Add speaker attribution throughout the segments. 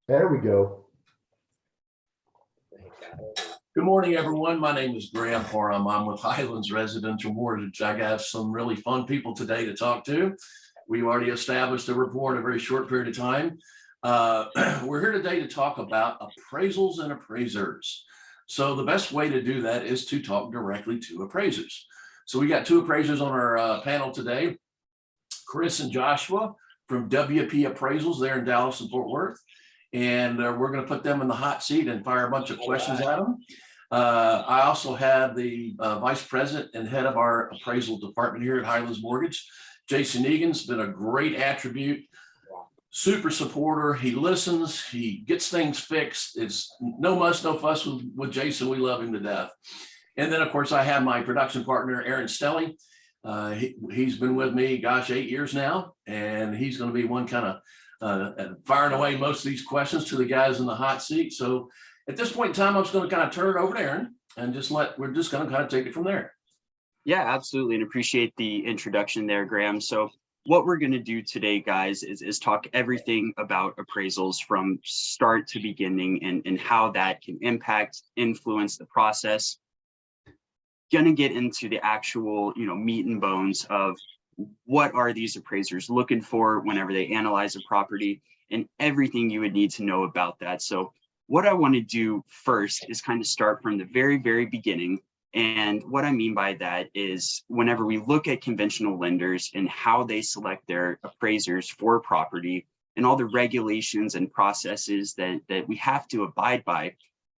Speaker 1: There we go.
Speaker 2: Good morning, everyone. My name is Graham Parham. I'm with Highlands Residential Mortgage. I got some really fun people today to talk to. We've already established a rapport in a very short period of time. We're here today to talk about appraisals and appraisers. So the best way to do that is to talk directly to appraisers. So we got two appraisers on our panel today, Chris and Joshua from WP Appraisals there in Dallas and Fort Worth. And we're going to put them in the hot seat and fire a bunch of questions at them. I also have the vice president and head of our appraisal department here at Highlands Mortgage. Jason Egan's been a great attribute, super supporter. He listens, he gets things fixed. It's no muss, no fuss with Jason. We love him to death. And then, of course, I have my production partner, Aaron Stelly. He's been with me, gosh, 8 years now, and he's going to be one kind of firing away most of these questions to the guys in the hot seat. So at this point in time, I'm just going to kind of turn it over to Aaron and we're just going to kind of take it from there.
Speaker 3: Yeah, absolutely. And appreciate the introduction there, Graham. So what we're going to do today, guys, is talk everything about appraisals from start to beginning and how that can impact, influence the process. Going to get into the actual, meat and bones of what are these appraisers looking for whenever they analyze a property and everything you would need to know about that. So what I want to do first is kind of start from the very, very beginning. And what I mean by that is whenever we look at conventional lenders and how they select their appraisers for property and all the regulations and processes that we have to abide by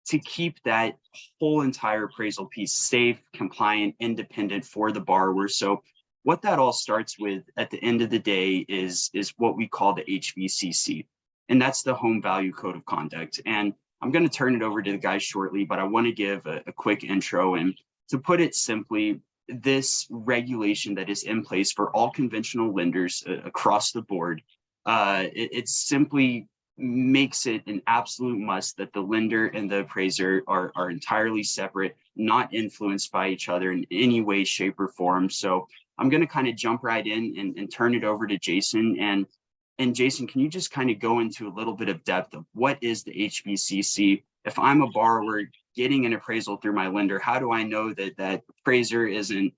Speaker 3: to keep that whole entire appraisal piece safe, compliant, independent for the borrower. So what that all starts with at the end of the day is what we call the HVCC, and that's the Home Value Code of Conduct. And I'm going to turn it over to the guys shortly, but I want to give a quick intro. And to put it simply, this regulation that is in place for all conventional lenders across the board, it simply makes it an absolute must that the lender and the appraiser are entirely separate, not influenced by each other in any way, shape, or form. So I'm going to kind of jump right in and turn it over to Jason. And Jason, can you just kind of go into a little bit of depth of what is the HVCC? If I'm a borrower getting an appraisal through my lender, how do I know that appraiser isn't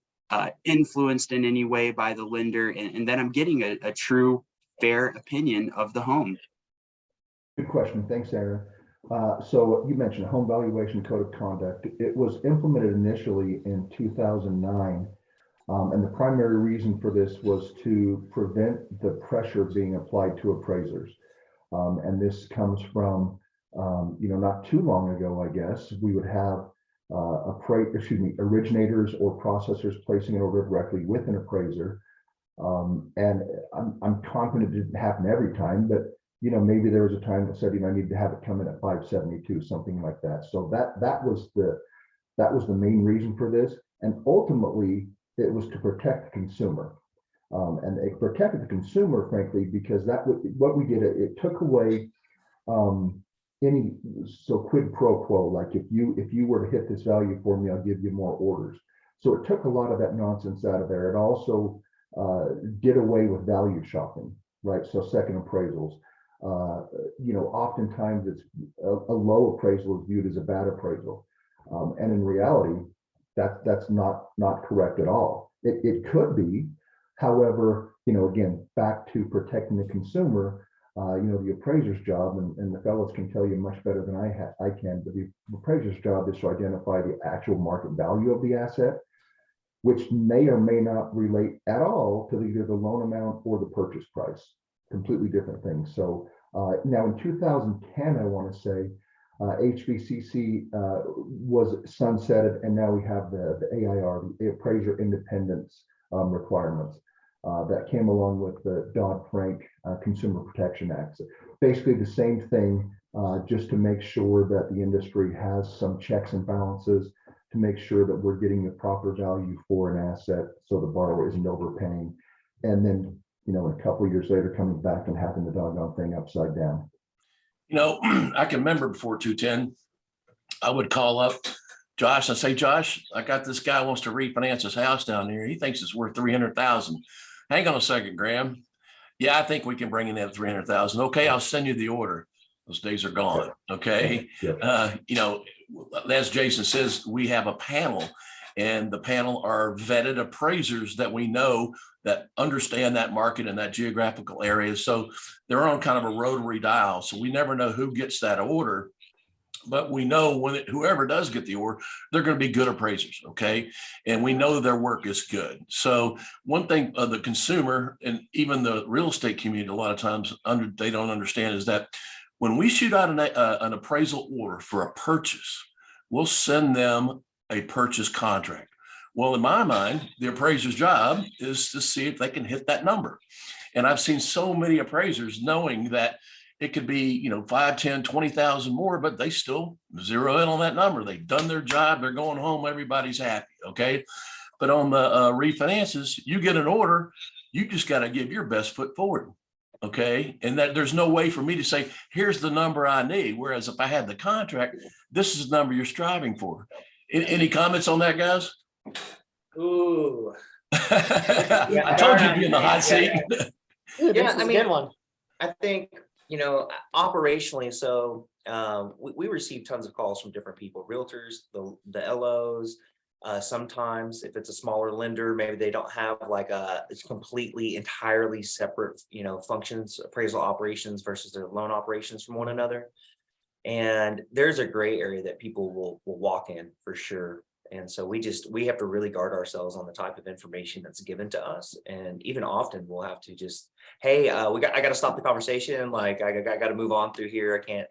Speaker 3: influenced in any way by the lender and that I'm getting a true, fair opinion of the home?
Speaker 1: Good question. Thanks, Aaron. So you mentioned Home Valuation Code of Conduct. It was implemented initially in 2009. And the primary reason for this was to prevent the pressure being applied to appraisers. And this comes from, not too long ago, I guess, we would have originators or processors placing an order directly with an appraiser. And I'm confident it didn't happen every time, but maybe there was a time that said, I need to have it come in at 572, something like that. So that was the main reason for this. And ultimately, it was to protect the consumer. And it protected the consumer, frankly, because what we did, it took away any quid pro quo, like if you were to hit this value for me, I'll give you more orders. So it took a lot of that nonsense out of there. It also did away with value shopping, right? So second appraisals. Oftentimes it's a low appraisal is viewed as a bad appraisal. And in reality, that's not correct at all. It could be, however, again, back to protecting the consumer, the appraiser's job, and the fellows can tell you much better than I can, but the appraiser's job is to identify the actual market value of the asset, which may or may not relate at all to either the loan amount or the purchase price. Completely different things. So now in 2010, I want to say, HVCC was sunsetted, and now we have the AIR, the Appraiser Independence requirements that came along with the Dodd-Frank Consumer Protection Act. So basically the same thing, just to make sure that the industry has some checks and balances to make sure that we're getting the proper value for an asset so the borrower isn't overpaying. And then, a couple of years later, coming back and having the doggone thing upside down.
Speaker 2: I can remember before 210, I would call up Josh and say, Josh, I got this guy wants to refinance his house down here. He thinks it's worth $300,000. Hang on a second, Graham. Yeah, I think we can bring in that 300,000. Okay, I'll send you the order. Those days are gone. Okay.
Speaker 1: Yeah.
Speaker 2: As Jason says, we have a panel, and the panel are vetted appraisers that we know that understand that market and that geographical area. So they're on kind of a rotary dial. So we never know who gets that order, but we know whoever does get the order, they're going to be good appraisers. Okay. And we know their work is good. So one thing the consumer and even the real estate community, a lot of times they don't understand is that when we shoot out an appraisal order for a purchase, we'll send them a purchase contract. Well, in my mind, the appraiser's job is to see if they can hit that number. And I've seen so many appraisers knowing that it could be, 5, 10, 20,000 more, but they still zero in on that number. They've done their job. They're going home. Everybody's happy. Okay. But on the refinances, you get an order, you just got to give your best foot forward. Okay. And that there's no way for me to say, here's the number I need. Whereas if I had the contract, this is the number you're striving for. Any comments on that, guys?
Speaker 4: Ooh.
Speaker 2: I told you to be in the hot seat.
Speaker 4: Yeah, I mean,
Speaker 5: good one.
Speaker 4: I think, operationally, so we receive tons of calls from different people, realtors, the LOs. Sometimes if it's a smaller lender, maybe they don't have it's completely entirely separate, functions, appraisal operations versus their loan operations from one another. And there's a gray area that people will walk in for sure. And so we have to really guard ourselves on the type of information that's given to us. And even often we'll have to just, hey, I got to stop the conversation. Like I got to move on through here. I can't,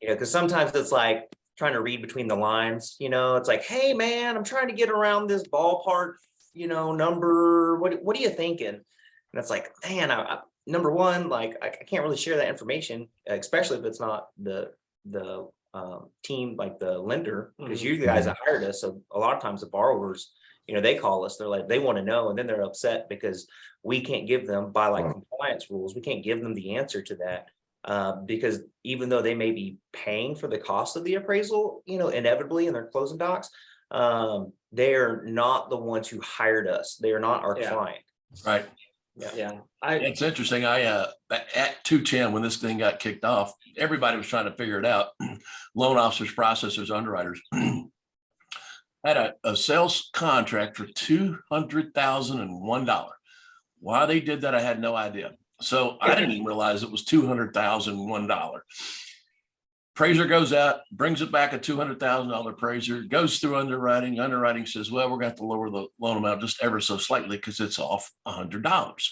Speaker 4: because sometimes it's like trying to read between the lines, it's like, hey man, I'm trying to get around this ballpark, number. What are you thinking? And it's like, man, number one, like I can't really share that information, especially if it's not the team, like the lender, because you guys that hired us. So a lot of times the borrowers, they call us, they're like, they want to know, and then they're upset because we can't give them by compliance rules. We can't give them the answer to that because even though they may be paying for the cost of the appraisal, inevitably in their closing docs, they are not the ones who hired us. They are not our client.
Speaker 2: Right.
Speaker 5: Yeah.
Speaker 2: It's interesting. At 210, when this thing got kicked off, everybody was trying to figure it out. Loan officers, processors, underwriters had a sales contract for $200,001. Why they did that, I had no idea. So I didn't even realize it was $200,001. Appraiser goes out, brings it back a $200,000 appraiser, goes through underwriting. Underwriting says, well, we're going to have to lower the loan amount just ever so slightly because it's off $100.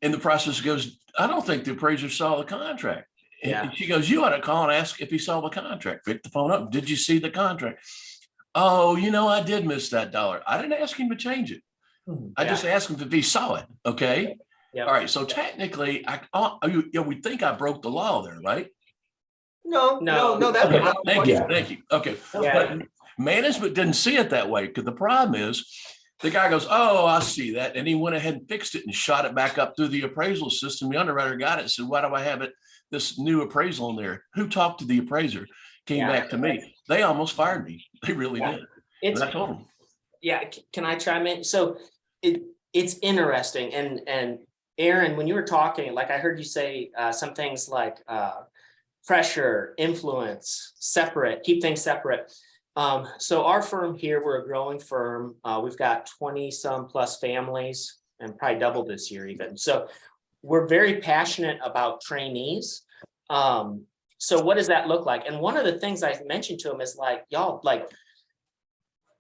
Speaker 2: And the process goes, I don't think the appraiser saw the contract. And she goes, you ought to call and ask if he saw the contract. Pick the phone up. Did you see the contract? Oh, I did miss that dollar. I didn't ask him to change it. I just asked him if he saw it. Okay. All right. So technically, we think I broke the law there, right?
Speaker 4: No. That's
Speaker 2: okay.
Speaker 4: not
Speaker 2: Thank you. Okay. But management didn't see it that way, because the problem is the guy goes, oh, I see that. And he went ahead and fixed it and shot it back up through the appraisal system. The underwriter got it and said, why do I have this new appraisal in there? Who talked to the appraiser? Came back to me. They almost fired me. They really did.
Speaker 5: It's,
Speaker 2: I told them.
Speaker 5: yeah. Can I chime in? So it's interesting. And Aaron, when you were talking, like I heard you say some things like pressure, influence, separate, keep things separate. So our firm here, we're a growing firm. We've got 20 some plus families and probably double this year even. So we're very passionate about trainees. So what does that look like? And one of the things I mentioned to them is like, y'all, like,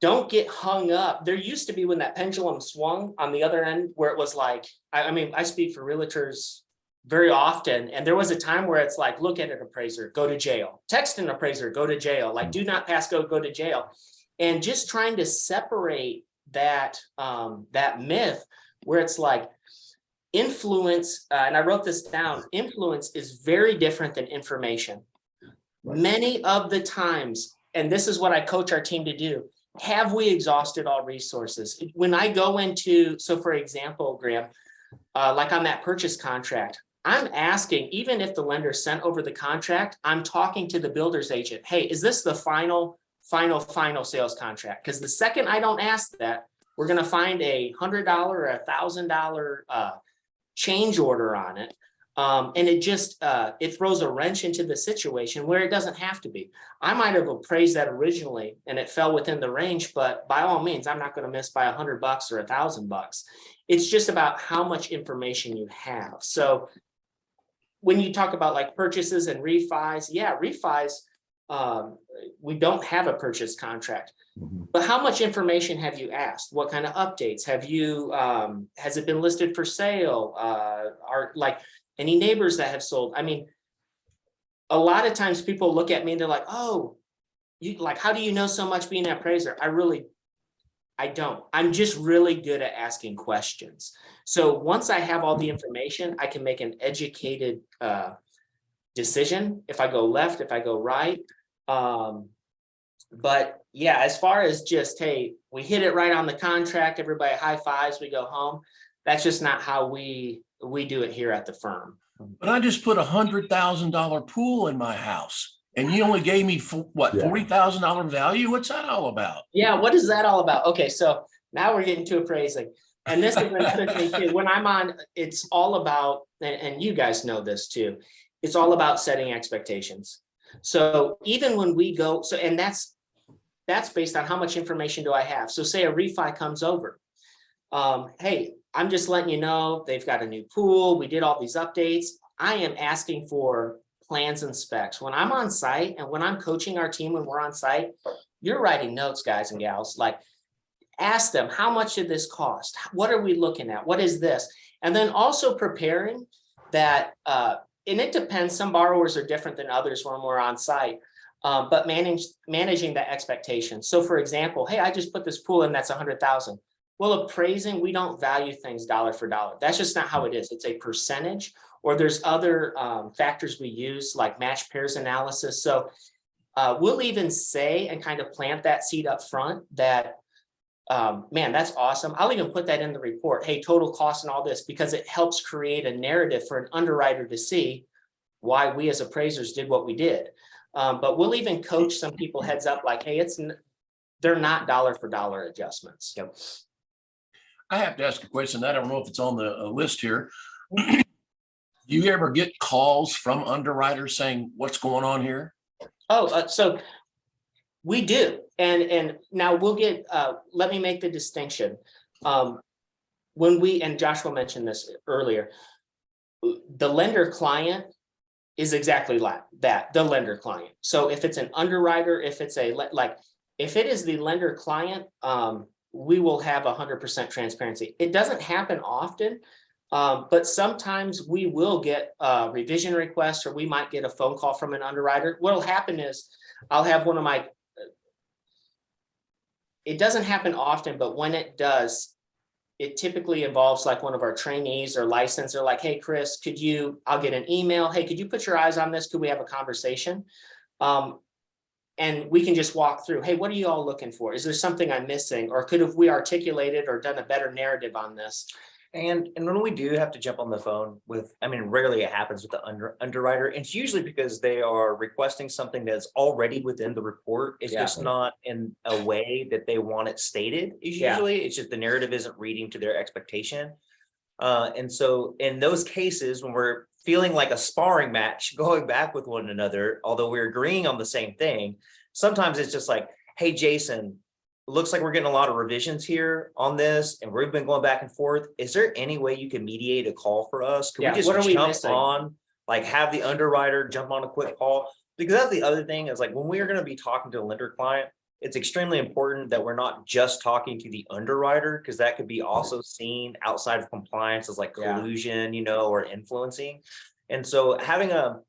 Speaker 5: don't get hung up. There used to be when that pendulum swung on the other end where it was like, I mean, I speak for realtors very often. And there was a time where it's like, look at an appraiser, go to jail. Text an appraiser, go to jail. Like, do not pass go to jail. And just trying to separate that, that myth where it's like influence, and I wrote this down, influence is very different than information.
Speaker 1: Right.
Speaker 5: Many of the times, and this is what I coach our team to do, have we exhausted all resources? When I go into, so for example, Graham, like on that purchase contract, I'm asking, even if the lender sent over the contract, I'm talking to the builder's agent. Hey, is this the final sales contract? Because the second I don't ask that, we're going to find $100 or $1,000 change order on it. And it just, it throws a wrench into the situation where it doesn't have to be. I might have appraised that originally and it fell within the range, but by all means, I'm not going to miss by $100 or $1,000. It's just about how much information you have. So when you talk about like purchases and refis, yeah, refis, we don't have a purchase contract, but how much information have you asked? What kind of updates have you, has it been listed for sale? Are like any neighbors that have sold? I mean, a lot of times people look at me and they're like, oh, you like, how do you know so much being an appraiser? I don't. I'm just really good at asking questions. So once I have all the information, I can make an educated decision if I go left, if I go right. But yeah, as far as just, hey, we hit it right on the contract, everybody high fives, we go home. That's just not how we do it here at the firm.
Speaker 2: But I just put $100,000 pool in my house and you only gave me what,
Speaker 1: Yeah.
Speaker 2: $40,000 value? What's that all about?
Speaker 5: Yeah, what is that all about? Okay, so now we're getting to appraising. And this is another thing too. When I'm on, it's all about, and you guys know this too, it's all about setting expectations. So even when we go, so, and that's based on how much information do I have? So say a refi comes over. Hey, I'm just letting you know, they've got a new pool. We did all these updates. I am asking for plans and specs. When I'm on site and when I'm coaching our team, when we're on site, you're writing notes, guys and gals, like ask them, how much did this cost? What are we looking at? What is this? And then also preparing that, and it depends, some borrowers are different than others when we're on site, but managing the expectations. So for example, hey, I just put this pool in, that's 100,000. Well, appraising, we don't value things dollar for dollar. That's just not how it is. It's a percentage, or there's other factors we use like match pairs analysis. So we'll even say and kind of plant that seed up front that, man, that's awesome. I'll even put that in the report. Hey, total cost and all this, because it helps create a narrative for an underwriter to see why we as appraisers did what we did. But we'll even coach some people heads up like, hey, they're not dollar for dollar adjustments.
Speaker 4: Yep.
Speaker 2: I have to ask a question. I don't know if it's on the list here. Do you ever get calls from underwriters saying, what's going on here?
Speaker 5: Oh, so we do. And now we'll get, let me make the distinction. When we, and Joshua mentioned this earlier, the lender client is exactly like that, the lender client. So if it's an underwriter, if it's if it is the lender client, we will have 100% transparency. It doesn't happen often, but sometimes we will get a revision requests, or we might get a phone call from an underwriter. What'll happen is I'll have one of my, it doesn't happen often, but when it does, it typically involves like one of our trainees or licensed. They're like, hey, Chris, I'll get an email. Hey, could you put your eyes on this? Could we have a conversation? And we can just walk through, hey, what are you all looking for? Is there something I'm missing? Or could have we articulated or done a better narrative on this?
Speaker 4: And when we do have to jump on the phone with, I mean, rarely it happens with the underwriter. And it's usually because they are requesting something that's already within the report. It's just not in a way that they want it stated. Usually it's just the narrative isn't reading to their expectation. And so in those cases, when we're feeling like a sparring match, going back with one another, although we're agreeing on the same thing, sometimes it's just like, hey, Jason, looks like we're getting a lot of revisions here on this, and we've been going back and forth. Is there any way you can mediate a call for us? Can we just jump on, like have the underwriter jump on a quick call? Because that's the other thing is like when we are going to be talking to a lender client, it's extremely important that we're not just talking to the underwriter, because that could be also seen outside of compliance as like collusion, or influencing. And so having a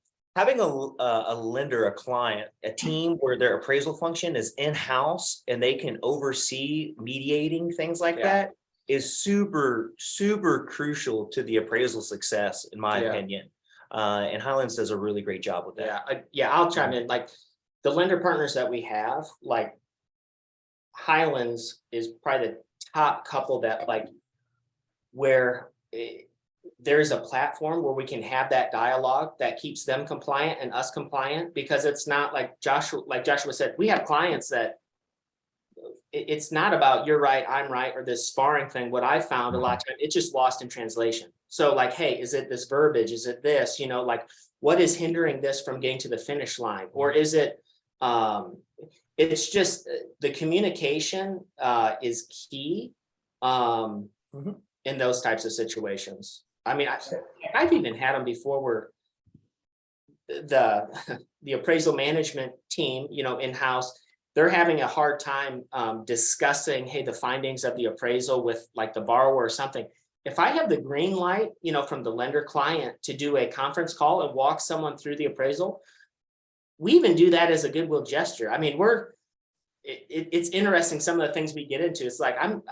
Speaker 4: lender, a client, a team where their appraisal function is in-house and they can oversee mediating things like that is super, super crucial to the appraisal success, in my opinion. And Highlands does a really great job with that.
Speaker 5: I'll chime in. Like the lender partners that we have, like Highlands is probably the top couple that like where there's a platform where we can have that dialogue that keeps them compliant and us compliant, because it's not like Joshua said, we have clients that it's not about you're right, I'm right, or this sparring thing. What I found a lot of time, it's just lost in translation. So like, hey, is it this verbiage? Is it this, like what is hindering this from getting to the finish line? Or is it, it's just the communication is key in those types of situations. I mean, I've even had them before where the appraisal management team, in-house, they're having a hard time discussing, hey, the findings of the appraisal with like the borrower or something. If I have the green light, from the lender client to do a conference call and walk someone through the appraisal, we even do that as a goodwill gesture. I mean, it's interesting, some of the things we get into. It's like I'm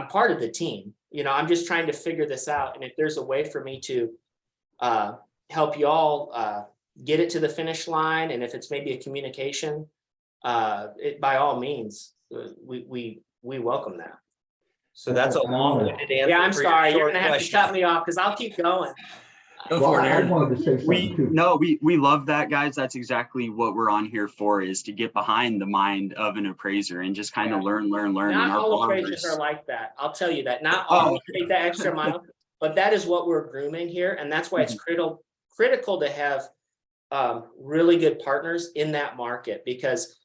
Speaker 5: part of the team. I'm just trying to figure this out. And if there's a way for me to help y'all get it to the finish line, and if it's maybe a communication, by all means, we welcome that.
Speaker 4: So that's a long-winded answer.
Speaker 5: Yeah, I'm
Speaker 4: for your
Speaker 5: sorry. You're
Speaker 4: short
Speaker 5: gonna have to
Speaker 4: question.
Speaker 5: cut me off because I'll keep going.
Speaker 2: Go
Speaker 1: Well,
Speaker 2: for it,
Speaker 1: I
Speaker 2: Aaron.
Speaker 1: wanted to say something too.
Speaker 3: We love that, guys. That's exactly what we're on here for, is to get behind the mind of an appraiser and just kind of learn.
Speaker 5: Not
Speaker 3: And our
Speaker 5: all appraisers
Speaker 3: borrowers,
Speaker 5: are like that. I'll tell you that. Not all take that extra mile, but that is what we're grooming here. And that's why it's critical to have really good partners in that market, because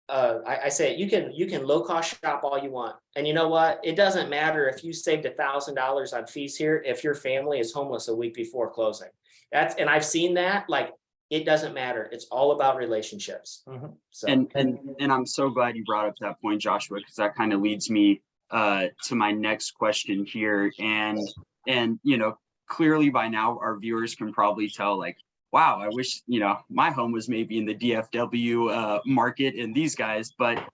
Speaker 5: I say you can low cost shop all you want. And you know what? It doesn't matter if you saved $1,000 on fees here, if your family is homeless a week before closing. And I've seen that, like, it doesn't matter. It's all about relationships. So.
Speaker 3: and I'm so glad you brought up that point, Joshua, because that kind of leads me to my next question here. And clearly by now our viewers can probably tell, like, wow, I wish, my home was maybe in the DFW market and these guys, but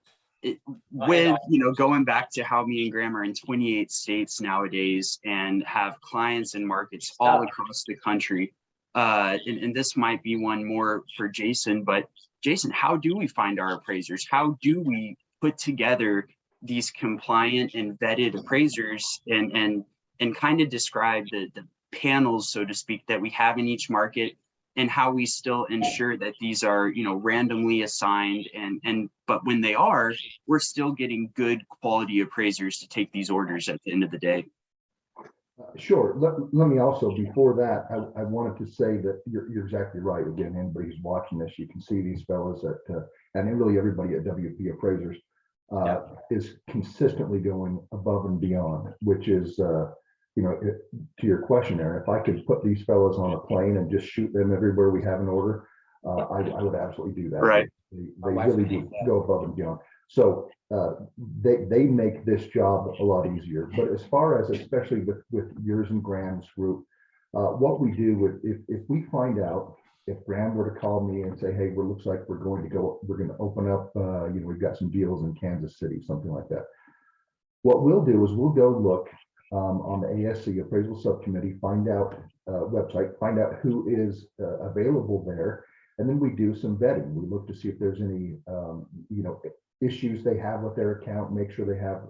Speaker 3: going back to how me and Graham are in 28 states nowadays and have clients and markets all across the country. And this might be one more for Jason, but Jason, how do we find our appraisers? How do we put together these compliant and vetted appraisers and kind of describe the panels, so to speak, that we have in each market, and how we still ensure that these are, randomly assigned but when they are, we're still getting good quality appraisers to take these orders at the end of the day?
Speaker 1: Sure. Let me also, before that, I wanted to say that you're exactly right. Again, anybody who's watching this, you can see these fellows and really everybody at WP Appraisers is consistently going above and beyond, which is, to your question, Aaron, if I could put these fellows on a plane and just shoot them everywhere we have an order, I would absolutely do that.
Speaker 3: Right.
Speaker 1: They really do go above and beyond. So they make this job a lot easier. But as far as, especially with yours and Graham's group, what we do if we find out, if Graham were to call me and say, hey, looks like we're going to open up, we've got some deals in Kansas City, something like that. What we'll do is we'll go look on the ASC Appraisal Subcommittee, find out website, find out who is available there, and then we do some vetting. We look to see if there's any issues they have with their account, make sure they have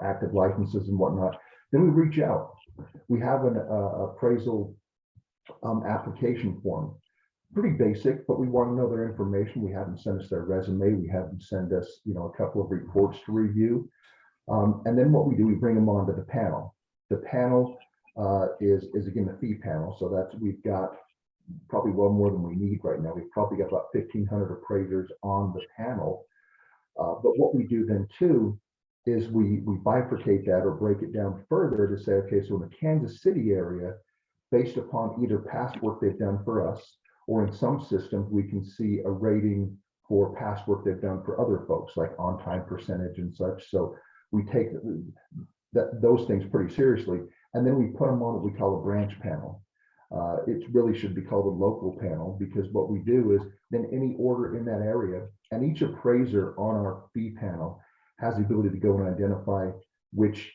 Speaker 1: active licenses and whatnot. Then we reach out. We have an appraisal application form, pretty basic, but we want to know their information. We have them send us their resume. We have them send us a couple of reports to review, and then what we do, we bring them onto the panel. The panel is again the fee panel. So we've got probably well more than we need right now. We've probably got about 1,500 appraisers on the panel. But what we do then too is we bifurcate that or break it down further to say, okay, so in the Kansas City area, based upon either past work they've done for us, or in some systems, we can see a rating for past work they've done for other folks, like on-time percentage and such. So we take those things pretty seriously, and then we put them on what we call a branch panel. It really should be called a local panel, because what we do is then any order in that area, and each appraiser on our fee panel has the ability to go and identify which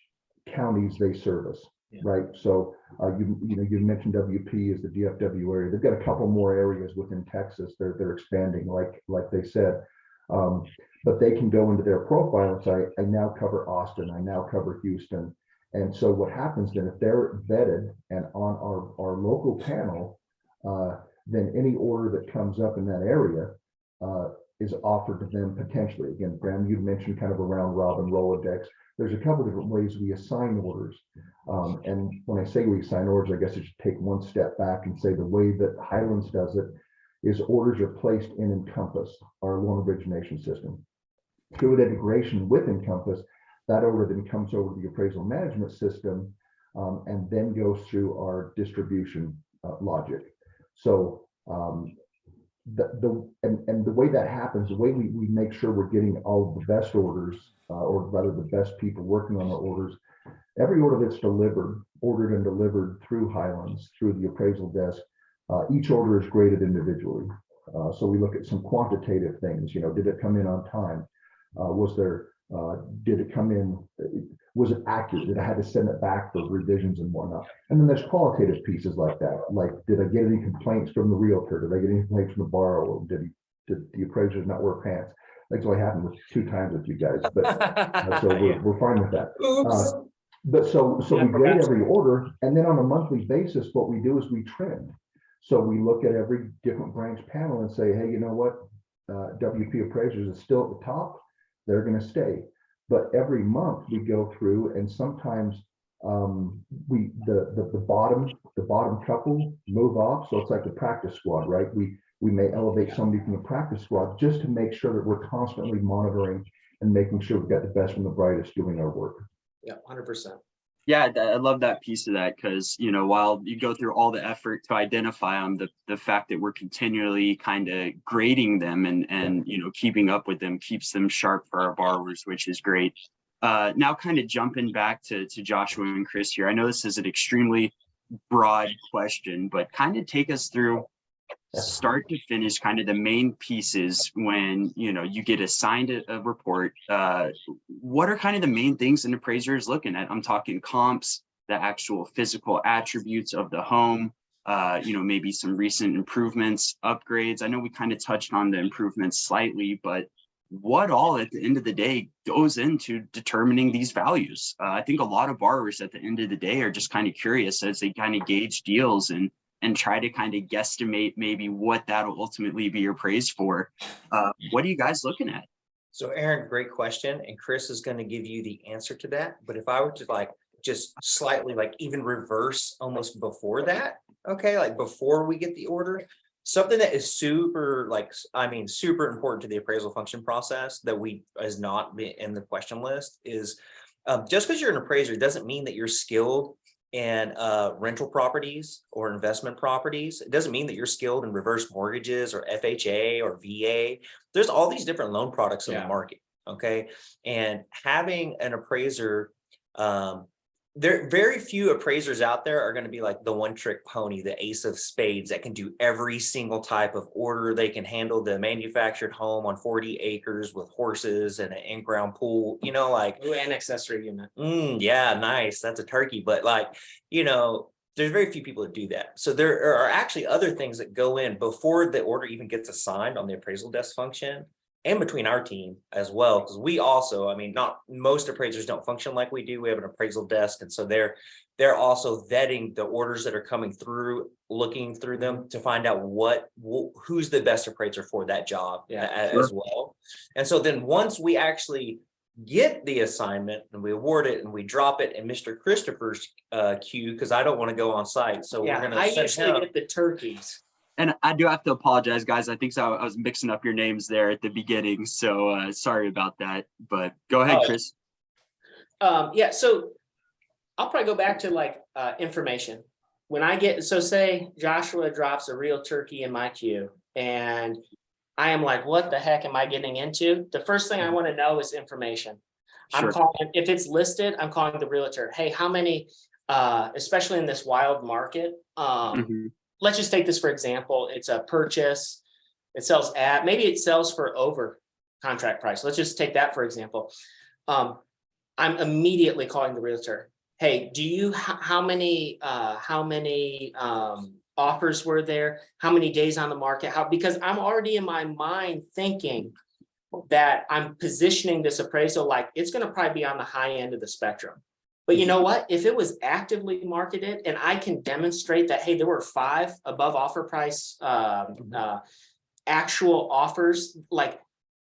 Speaker 1: counties they service, right? So you mentioned WP is the DFW area. They've got a couple more areas within Texas. They're expanding, like they said. But they can go into their profile and say, I now cover Austin, I now cover Houston. And so what happens then, if they're vetted and on our local panel, then any order that comes up in that area, is offered to them potentially. Again, Graham, you mentioned kind of a round robin Rolodex. There's a couple different ways we assign orders. And when I say we assign orders, I guess I should take one step back and say the way that Highlands does it is orders are placed in Encompass, our loan origination system. Through an integration with Encompass, that order then comes over to the appraisal management system and then goes through our distribution logic. So the way that happens, the way we make sure we're getting all the best orders, or rather the best people working on the orders, every order that's ordered and delivered through Highlands, through the appraisal desk, each order is graded individually. So we look at some quantitative things, did it come in on time? Did it come in, was it accurate? Did I have to send it back for revisions and whatnot? And then there's qualitative pieces like that. Like, did I get any complaints from the realtor? Did I get any complaints from the borrower? Did the appraisers not wear pants? That's only happened with 2 times with you guys, but so we're fine with that. But so we grade every order, and then on a monthly basis, what we do is we trend. So we look at every different branch panel and say, hey, you know what? WP Appraisers is still at the top. They're going to stay. But every month we go through, and sometimes the bottom couple move off. So it's like the practice squad, right? We may elevate somebody from the practice squad just to make sure that we're constantly monitoring and making sure we've got the best and the brightest doing our work.
Speaker 5: Yeah, 100%.
Speaker 3: Yeah, I love that piece of that, because, while you go through all the effort to identify them, the fact that we're continually kind of grading them and keeping up with them keeps them sharp for our borrowers, which is great. Now kind of jumping back to Joshua and Chris here. I know this is an extremely broad question, but kind of take us through start to finish, kind of the main pieces when you get assigned a report. What are kind of the main things an appraiser is looking at? I'm talking comps, the actual physical attributes of the home, maybe some recent improvements, upgrades. I know we kind of touched on the improvements slightly, but what all at the end of the day goes into determining these values? I think a lot of borrowers at the end of the day are just kind of curious as they kind of gauge deals and try to kind of guesstimate maybe what that'll ultimately be appraised for. What are you guys looking at?
Speaker 4: So Aaron, great question. And Chris is going to give you the answer to that. But if I were to just slightly even reverse almost before that, okay, before we get the order, something that is super important to the appraisal function process that is not in the question list is just because you're an appraiser doesn't mean that you're skilled in rental properties or investment properties. It doesn't mean that you're skilled in reverse mortgages or FHA or VA. There's all these different loan products in the market. Okay. And having an appraiser, there very few appraisers out there are going to be like the one trick pony, the ace of spades that can do every single type of order. They can handle the manufactured home on 40 acres with horses and an in-ground pool,
Speaker 5: an accessory unit.
Speaker 4: Yeah, nice. That's a turkey. But there's very few people that do that. So there are actually other things that go in before the order even gets assigned on the appraisal desk function, and between our team as well, because we also, not most appraisers don't function like we do. We have an appraisal desk, and so they're also vetting the orders that are coming through, looking through them to find out who's the best appraiser for that job as well. And so then once we actually get the assignment and we award it and we drop it in Mr. Christopher's queue, because I don't want to go on site, so we're going to.
Speaker 5: I usually get the turkeys.
Speaker 3: And I do have to apologize, guys. I think I was mixing up your names there at the beginning. So sorry about that. But go ahead, Chris.
Speaker 5: So I'll probably go back to information. When I say Joshua drops a real turkey in my queue and I am like, what the heck am I getting into? The first thing I want to know is information. Sure. I'm calling, if it's listed, I'm calling the realtor. Hey, how many, especially in this wild market, let's just take this for example. It's a purchase. It sells at, maybe it sells for over contract price. Let's just take that for example. I'm immediately calling the realtor. Hey, how many offers were there? How many days on the market? Because I'm already in my mind thinking that I'm positioning this appraisal like it's going to probably be on the high end of the spectrum. But you know what? If it was actively marketed and I can demonstrate that, hey, there were 5 above offer price actual offers,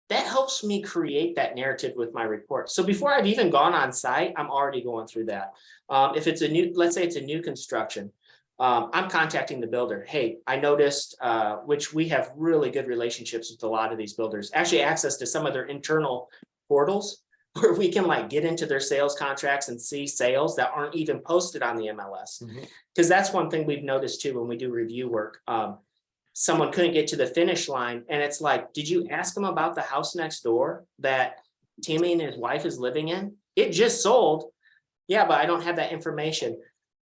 Speaker 5: that helps me create that narrative with my report. So before I've even gone on site, I'm already going through that. If it's a new, let's say it's a new construction, I'm contacting the builder. Hey, I noticed, which we have really good relationships with a lot of these builders, actually access to some of their internal portals where we can like get into their sales contracts and see sales that aren't even posted on the MLS. Because that's one thing we've noticed too when we do review work. Someone couldn't get to the finish line, and it's like, did you ask them about the house next door that Timmy and his wife is living in? It just sold. Yeah, but I don't have that information.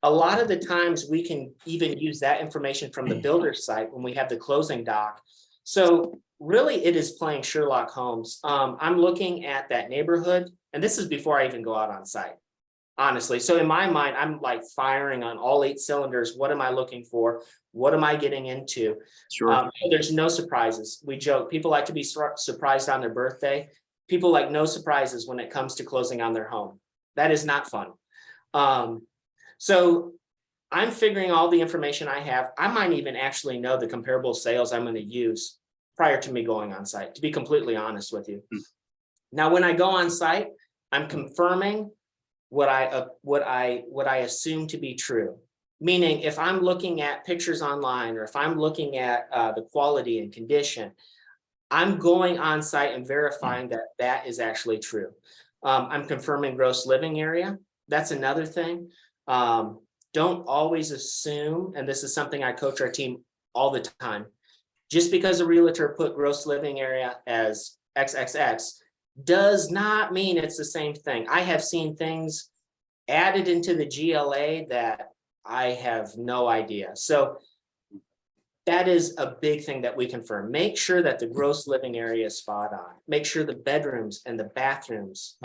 Speaker 5: A lot of the times we can even use that information from the builder's site when we have the closing doc. So really it is playing Sherlock Holmes. I'm looking at that neighborhood, and this is before I even go out on site, honestly. So in my mind, I'm like firing on all 8 cylinders. What am I looking for? What am I getting into?
Speaker 3: Sure.
Speaker 5: There's no surprises. We joke, people like to be surprised on their birthday. People like no surprises when it comes to closing on their home. That is not fun. So I'm figuring all the information I have. I might even actually know the comparable sales I'm going to use prior to me going on site, to be completely honest with you. Now, when I go on site, I'm confirming what I assume to be true. Meaning, if I'm looking at pictures online, or if I'm looking at the quality and condition, I'm going on site and verifying that that is actually true. I'm confirming gross living area. That's another thing. Don't always assume, and this is something I coach our team all the time, just because a realtor put gross living area as XXX does not mean it's the same thing. I have seen things added into the GLA that I have no idea. So that is a big thing that we confirm. Make sure that the gross living area is spot on. Make sure the bedrooms and the bathrooms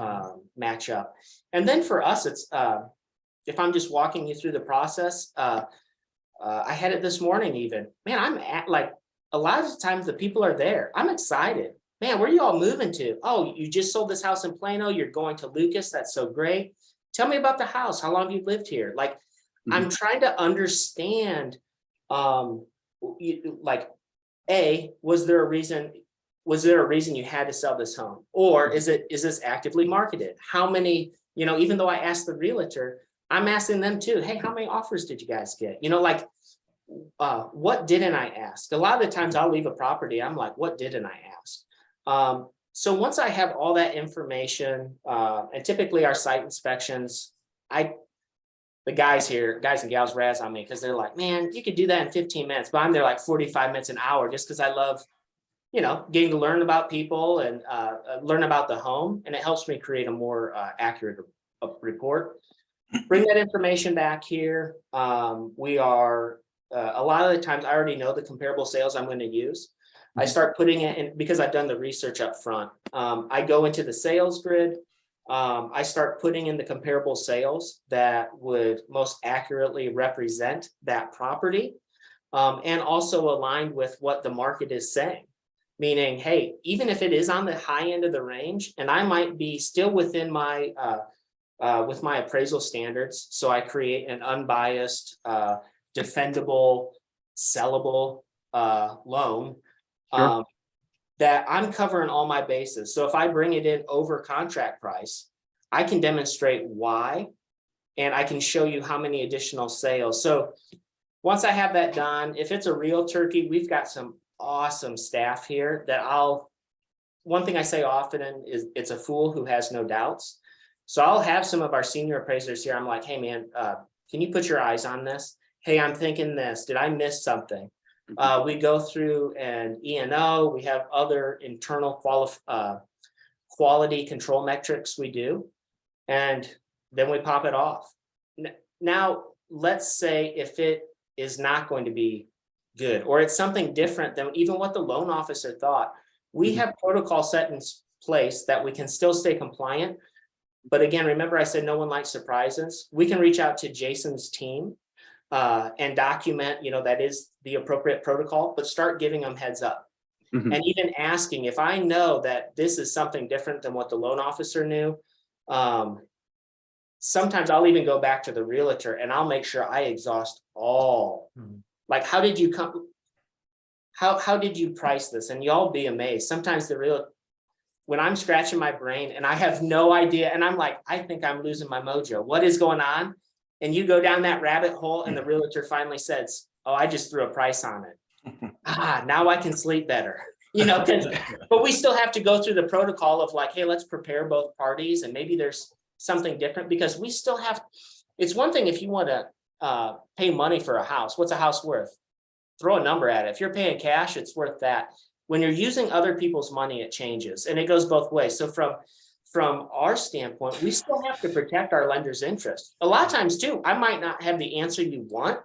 Speaker 5: match up. And then for us, it's if I'm just walking you through the process, I had it this morning even. Man, I'm at like, a lot of the times the people are there. I'm excited. Man, where are you all moving to? Oh, you just sold this house in Plano. You're going to Lucas. That's so great. Tell me about the house. How long have you lived here? Like, I'm trying to understand, like, was there a reason you had to sell this home? Or is this actively marketed? How many, even though I asked the realtor, I'm asking them too, hey, how many offers did you guys get? Like, what didn't I ask? A lot of the times I'll leave a property, I'm like, what didn't I ask? So once I have all that information, and typically our site inspections, the guys and gals razz on me because they're like, man, you could do that in 15 minutes, but I'm there like 45 minutes an hour just because I love, getting to learn about people and learn about the home. And it helps me create a more accurate report. Bring that information back here. We are, a lot of the times I already know the comparable sales I'm going to use. I start putting it in because I've done the research up front. I go into the sales grid. I start putting in the comparable sales that would most accurately represent that property, and also aligned with what the market is saying. Meaning, hey, even if it is on the high end of the range, and I might be still within my with my appraisal standards, so I create an unbiased, defendable, sellable loan.
Speaker 3: Sure.
Speaker 5: That I'm covering all my bases. So if I bring it in over contract price, I can demonstrate why, and I can show you how many additional sales. So once I have that done, if it's a real turkey, we've got some awesome staff here that one thing I say often is it's a fool who has no doubts. So I'll have some of our senior appraisers here. I'm like, hey man, can you put your eyes on this? Hey, I'm thinking this, did I miss something? We go through an E&O. We have other internal quality control metrics we do, and then we pop it off. Now, let's say if it is not going to be good, or it's something different than even what the loan officer thought, we have protocol set in place that we can still stay compliant. But again, remember I said no one likes surprises. We can reach out to Jason's team and document, that is the appropriate protocol, but start giving them heads up. And even asking if I know that this is something different than what the loan officer knew. Sometimes I'll even go back to the realtor and I'll make sure I exhaust all. Like, how did you price this? And y'all be amazed. Sometimes the when I'm scratching my brain and I have no idea, and I'm like, I think I'm losing my mojo. What is going on? And you go down that rabbit hole and the realtor finally says, oh, I just threw a price on it. Now I can sleep better. But we still have to go through the protocol of like, hey, let's prepare both parties, and maybe there's something different, because we still have, it's one thing if you want to pay money for a house. What's a house worth? Throw a number at it. If you're paying cash, it's worth that. When you're using other people's money, it changes, and it goes both ways. So from our standpoint, we still have to protect our lender's interest. A lot of times too, I might not have the answer you want,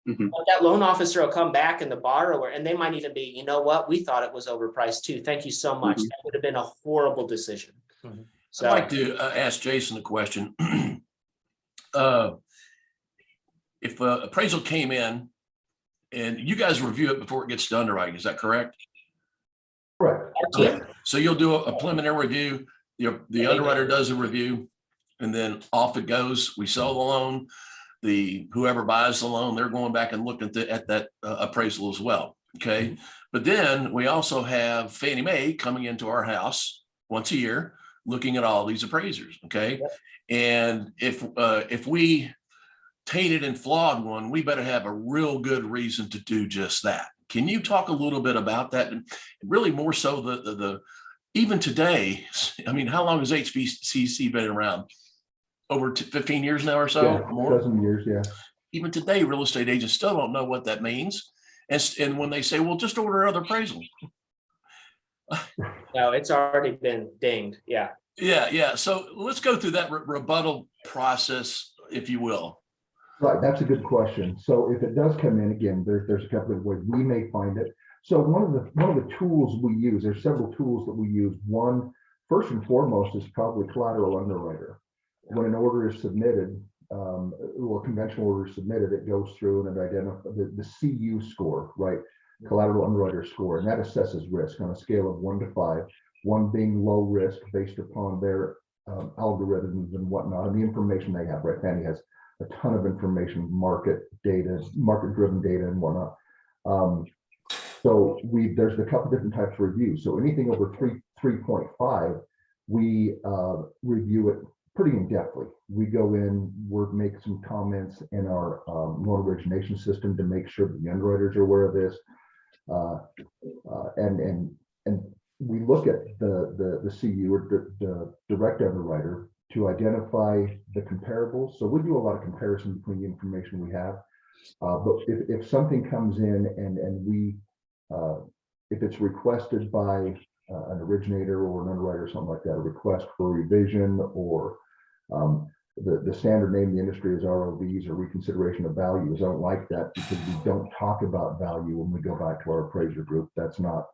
Speaker 5: but that loan officer will come back and the borrower, and they might even be, you know what, we thought it was overpriced too. Thank you so much. That would have been a horrible decision. So
Speaker 2: I'd like to ask Jason a question. If appraisal came in and you guys review it before it gets to underwriting, is that correct?
Speaker 1: Correct.
Speaker 2: Okay. So you'll do a preliminary review, the underwriter does a review, and then off it goes. We sell the loan. Whoever buys the loan, they're going back and looking at that appraisal as well. Okay. But then we also have Fannie Mae coming into our house once a year, looking at all these appraisers. Okay.
Speaker 5: Yep.
Speaker 2: And if we tainted and flawed one, we better have a real good reason to do just that. Can you talk a little bit about that? And really more so the even today, I mean, how long has HVCC been around? Over 15 years now or so?
Speaker 1: Yeah,
Speaker 2: More?
Speaker 1: dozen years, yeah.
Speaker 2: Even today, real estate agents still don't know what that means. And when they say, well, just order another appraisal.
Speaker 5: no, it's already been dinged. Yeah.
Speaker 2: Yeah. So let's go through that rebuttal process, if you will.
Speaker 1: Right, that's a good question. So if it does come in, again, there's a couple of ways we may find it. So one of the tools we use, there's several tools that we use. One, first and foremost, is probably collateral underwriter. When an order is submitted, or conventional order is submitted, it goes through and it identifies the CU score, right? Collateral underwriter score, and that assesses risk on a scale of 1 to 5, 1 being low risk based upon their algorithms and whatnot, and the information they have, right? Fannie has a ton of information, market data, market-driven data and whatnot. So there's a couple different types of reviews. So anything over 3.5, we review it pretty in-depthly. We go in, we make some comments in our loan origination system to make sure that the underwriters are aware of this. And we look at the CU, or the direct underwriter, to identify the comparables. So we do a lot of comparison between the information we have. But if something comes in and we, if it's requested by an originator or an underwriter or something like that, a request for revision, or the standard name in the industry is ROVs, or reconsideration of values. I don't like that, because we don't talk about value when we go back to our appraiser group. That's not,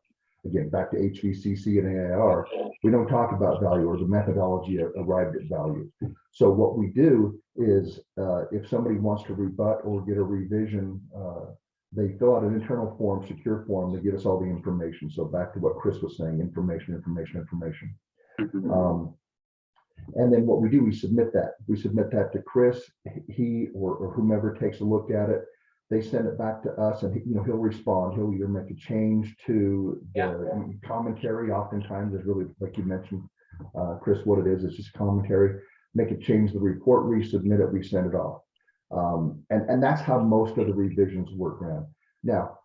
Speaker 1: again, back to HVCC and AIR, we don't talk about value or the methodology arrived at value. So what we do is, if somebody wants to rebut or get a revision, they fill out an internal form, secure form, they give us all the information. So back to what Chris was saying, information. And then what we do, we submit that. We submit that to Chris. He or whomever takes a look at it. They send it back to us, and he'll respond. He'll either make a change to the commentary. Oftentimes, is really, like you mentioned, Chris, what it is. It's just commentary. Make it change the report, resubmit it, we send it off. And that's how most of the revisions work around. Now,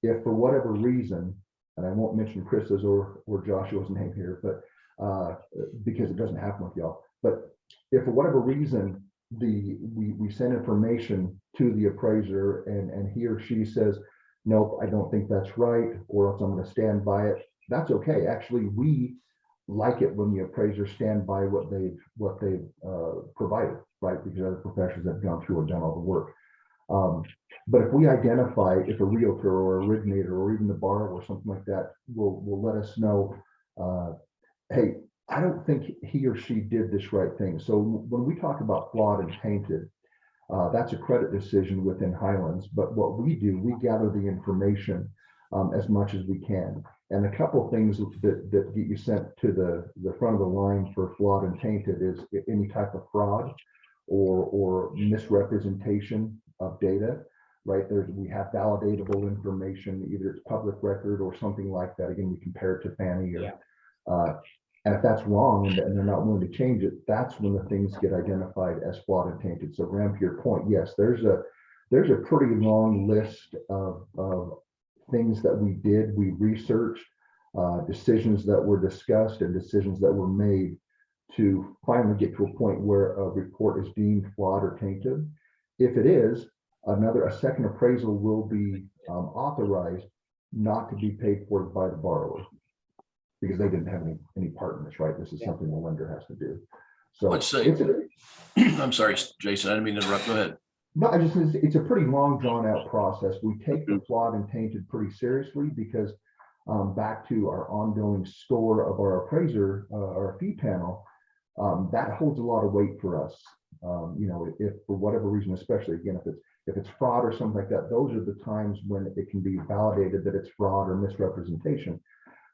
Speaker 1: if for whatever reason, and I won't mention Chris's or Joshua's name here, but because it doesn't happen with y'all, but if for whatever reason we send information to the appraiser and he or she says, nope, I don't think that's right, or else I'm going to stand by it, that's okay. Actually, we like it when the appraisers stand by what they've provided, right? Because other professionals have gone through and done all the work. But if we identify, if a realtor or originator or even the borrower or something like that will let us know, hey, I don't think he or she did this right thing. So when we talk about flawed and tainted, that's a credit decision within Highlands. But what we do, we gather the information as much as we can. And a couple of things that get you sent to the front of the line for flawed and tainted is any type of fraud or misrepresentation of data, right? We have validatable information, either it's public record or something like that. Again, we compare it to Fannie or And if that's wrong and they're not willing to change it, that's when the things get identified as flawed and tainted. So Graham, to your point, yes, there's a pretty long list of things that we researched, decisions that were discussed and decisions that were made to finally get to a point where a report is deemed flawed or tainted. If it is, a second appraisal will be authorized, not to be paid for by the borrower, because they didn't have any part in this, right? This is something the lender has to do. So
Speaker 2: Let's say, I'm sorry, Jason, I didn't mean to interrupt. Go ahead.
Speaker 1: No, it's a pretty long drawn out process. We take the flawed and tainted pretty seriously because back to our ongoing score of our appraiser, our fee panel, that holds a lot of weight for us. If for whatever reason, especially again, if it's fraud or something like that, those are the times when it can be validated that it's fraud or misrepresentation.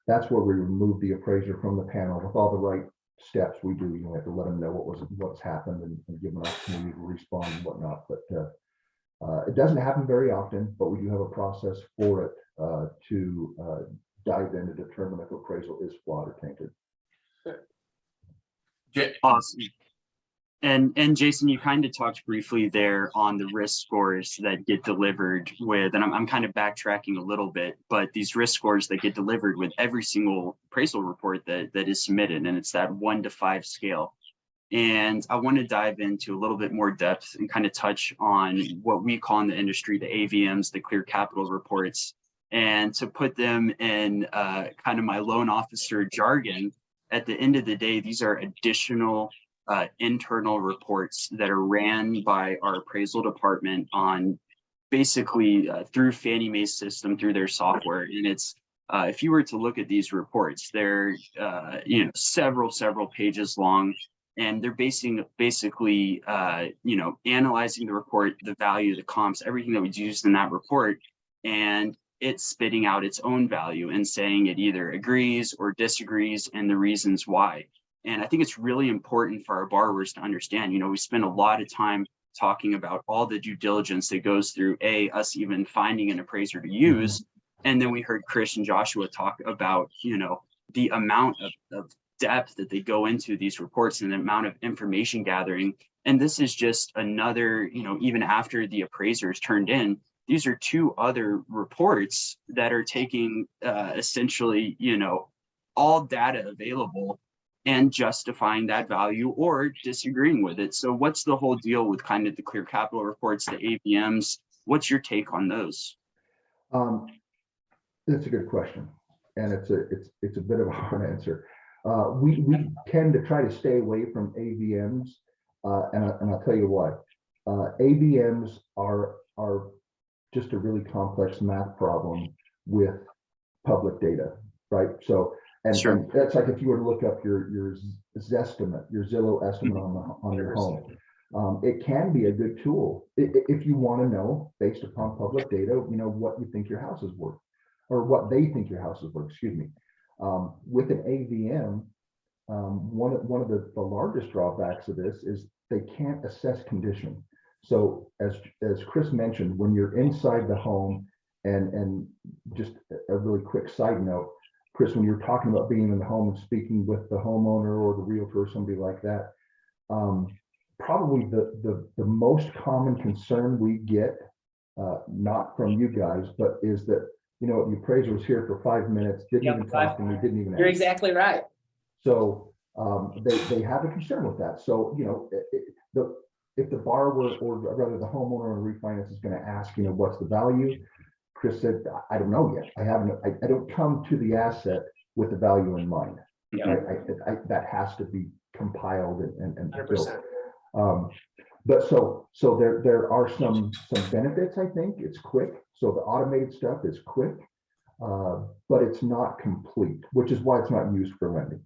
Speaker 1: That's where we remove the appraiser from the panel with all the right steps we do. We have to let them know what's happened and give them an opportunity to respond and whatnot. But it doesn't happen very often, but we do have a process for it to dive in to determine if appraisal is flawed or tainted.
Speaker 3: Awesome. And Jason, you kind of talked briefly there on the risk scores that get delivered with, and I'm kind of backtracking a little bit, but these risk scores that get delivered with every single appraisal report that is submitted, and it's that 1 to 5 scale. And I want to dive into a little bit more depth and kind of touch on what we call in the industry the AVMs, the clear capital reports, and to put them in kind of my loan officer jargon. At the end of the day, these are additional internal reports that are ran by our appraisal department on basically through Fannie Mae's system, through their software. And it's if you were to look at these reports, they're several pages long, and they're basically analyzing the report, the value, the comps, everything that was used in that report, and it's spitting out its own value and saying it either agrees or disagrees and the reasons why. And I think it's really important for our borrowers to understand, we spend a lot of time talking about all the due diligence that goes through us even finding an appraiser to use. And then we heard Chris and Joshua talk about, the amount of depth that they go into these reports and the amount of information gathering. And this is just another, even after the appraisers turned in, these are 2 other reports that are taking essentially, all data available and justifying that value or disagreeing with it. So what's the whole deal with kind of the clear capital reports, the AVMs? What's your take on those?
Speaker 1: That's a good question. And it's a bit of a hard answer. We tend to try to stay away from AVMs. And I'll tell you why. AVMs are just a really complex math problem with public data, right? So, and that's like if you were to look up your Zestimate, your Zillow estimate on your home. It can be a good tool if you want to know, based upon public data, what you think your house is worth, or what they think your house is worth, excuse me. With an AVM, one of the largest drawbacks of this is they can't assess condition. So as Chris mentioned, when you're inside the home, and just a really quick side note, Chris, when you're talking about being in the home and speaking with the homeowner or the realtor or somebody like that, probably the most common concern we get, not from you guys, but is that, the appraiser was here for 5 minutes, didn't even talk to me, didn't even ask.
Speaker 5: You're exactly right.
Speaker 1: So they have a concern with that. So, if the borrower, or rather the homeowner on refinance, is going to ask, what's the value? Chris said, I don't know yet. I don't come to the asset with the value in mind.
Speaker 5: Yeah.
Speaker 1: That has to be compiled and
Speaker 5: 100%.
Speaker 1: built. But so there are some benefits. I think it's quick. So the automated stuff is quick, but it's not complete, which is why it's not used for lending.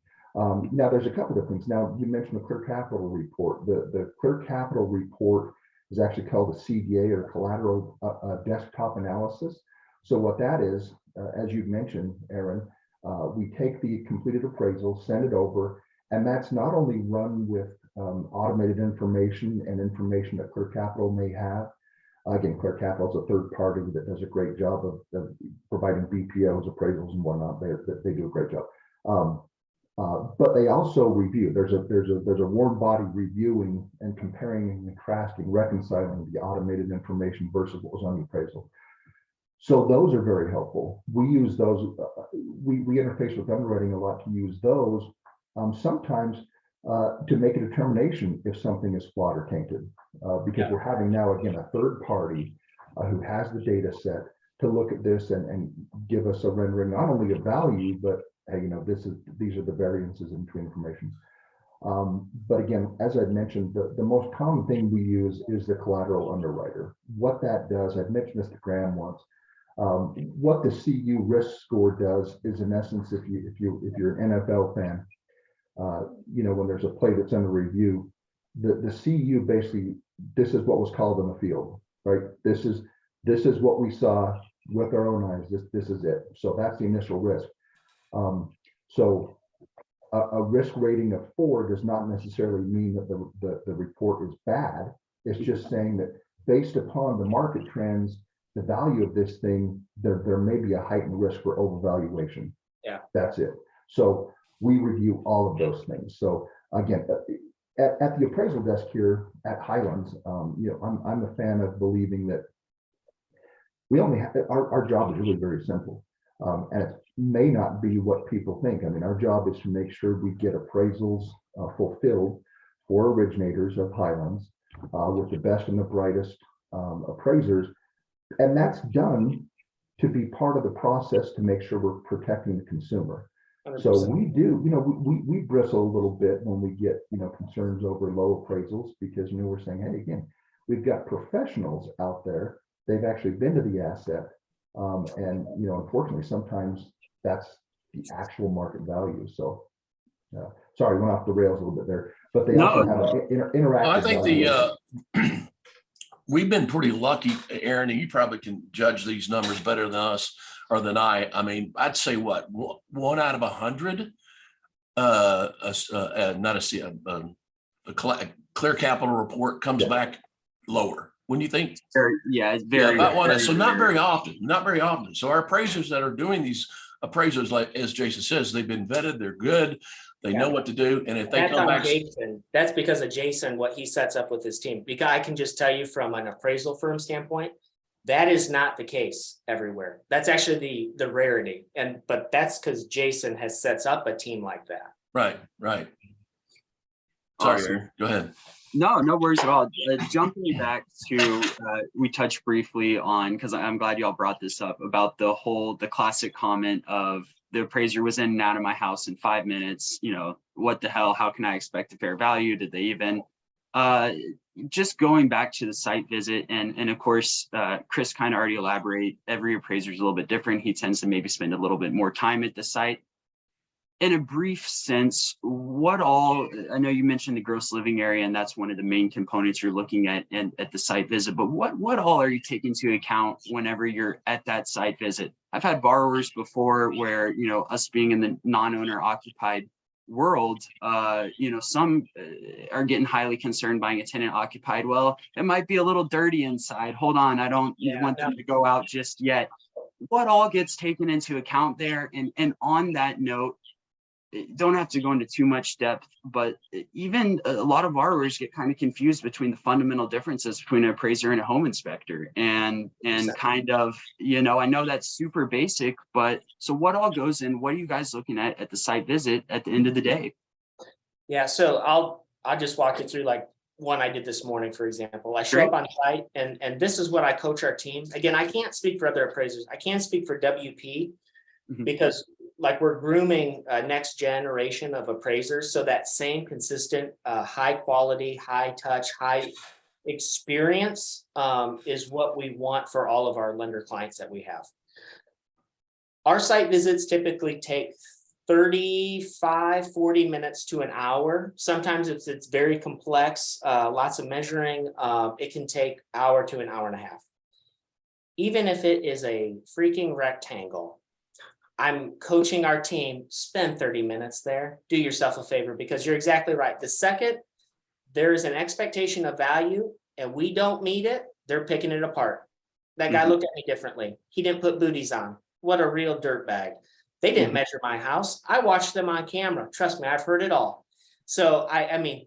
Speaker 1: Now there's a couple of things. Now you mentioned the clear capital report. The clear capital report is actually called a CDA, or collateral desktop analysis. So what that is, as you've mentioned, Aaron, we take the completed appraisal, send it over, and that's not only run with automated information and information that Clear Capital may have. Again, Clear Capital is a third party that does a great job of providing BPOs, appraisals, and whatnot. They do a great job. But they also review. There's a warm body reviewing and comparing and contrasting, reconciling the automated information versus what was on the appraisal. So those are very helpful. We use those. We interface with underwriting a lot to use those. Sometimes to make a determination if something is flawed or tainted, because we're having now again a third party who has the data set to look at this and give us a rendering not only of value, but hey, these are the variances in between information. But again, as I've mentioned, the most common thing we use is the collateral underwriter. What that does, I've mentioned this to Graham once. What the CU risk score does is, in essence, if you're an NFL fan, when there's a play that's under review, the CU basically, this is what was called on the field, right? This is what we saw with our own eyes. This is it. So that's the initial risk. So a risk rating of 4 does not necessarily mean that the report is bad. It's just saying that based upon the market trends, the value of this thing, there may be a heightened risk for overvaluation.
Speaker 5: Yeah,
Speaker 1: that's it. So we review all of those things. So again, at the appraisal desk here at Highlands, I'm a fan of believing that we only have our job is really very simple. And it may not be what people think. I mean, our job is to make sure we get appraisals fulfilled for originators of Highlands with the best and the brightest appraisers. And that's done to be part of the process to make sure we're protecting the consumer.
Speaker 5: 100%.
Speaker 1: So we do, we bristle a little bit when we get, concerns over low appraisals because, we're saying, hey, again, we've got professionals out there. They've actually been to the asset. And, unfortunately, sometimes that's the actual market value. So, sorry, went off the rails a little bit there, but they also have an interactive.
Speaker 2: I think we've been pretty lucky, Aaron, and you probably can judge these numbers better than us or than I. I mean, I'd say 1 out of 100, clear capital report comes back lower. When you think,
Speaker 3: it's very,
Speaker 2: about one. So not very often. So our appraisers that are doing these appraisals, like as Jason says, they've been vetted, they're good, they know what to do. And if they
Speaker 5: That's
Speaker 2: come
Speaker 5: on
Speaker 2: back,
Speaker 5: Jason. That's because of Jason, what he sets up with his team. Because I can just tell you from an appraisal firm standpoint, that is not the case everywhere. That's actually the rarity. But that's because Jason sets up a team like that.
Speaker 2: Right. Sorry,
Speaker 3: Awesome.
Speaker 2: Aaron, go ahead.
Speaker 3: No worries at all. Jumping back to, we touched briefly on, because I'm glad y'all brought this up, about the classic comment of the appraiser was in and out of my house in 5 minutes. What the hell? How can I expect a fair value? Did they even? Just going back to the site visit, and of course, Chris kind of already elaborate. Every appraiser is a little bit different. He tends to maybe spend a little bit more time at the site. In a brief sense, I know you mentioned the gross living area, and that's one of the main components you're looking at at the site visit, but what all are you taking into account whenever you're at that site visit? I've had borrowers before where, us being in the non-owner occupied world, some are getting highly concerned buying a tenant occupied. Well, it might be a little dirty inside. Hold on, I don't want them to go out just yet. What all gets taken into account there? And on that note, don't have to go into too much depth, but even a lot of borrowers get kind of confused between the fundamental differences between an appraiser and a home inspector. And kind of, I know that's super basic, but so what all goes in? What are you guys looking at the site visit at the end of the day?
Speaker 5: Yeah, so I'll just walk you through like one I did this morning, for example. I show up on site and this is what I coach our team. Again, I can't speak for other appraisers. I can't speak for WP because like we're grooming a next generation of appraisers. So that same consistent, high quality, high touch, high experience is what we want for all of our lender clients that we have. Our site visits typically take 35, 40 minutes to an hour. Sometimes it's very complex, lots of measuring. It can take hour to an hour and a half. Even if it is a freaking rectangle, I'm coaching our team, spend 30 minutes there, do yourself a favor, because you're exactly right. The second there is an expectation of value and we don't meet it, they're picking it apart. That guy looked at me differently. He didn't put booties on. What a real dirtbag. They didn't measure my house. I watched them on camera. Trust me, I've heard it all. So I mean,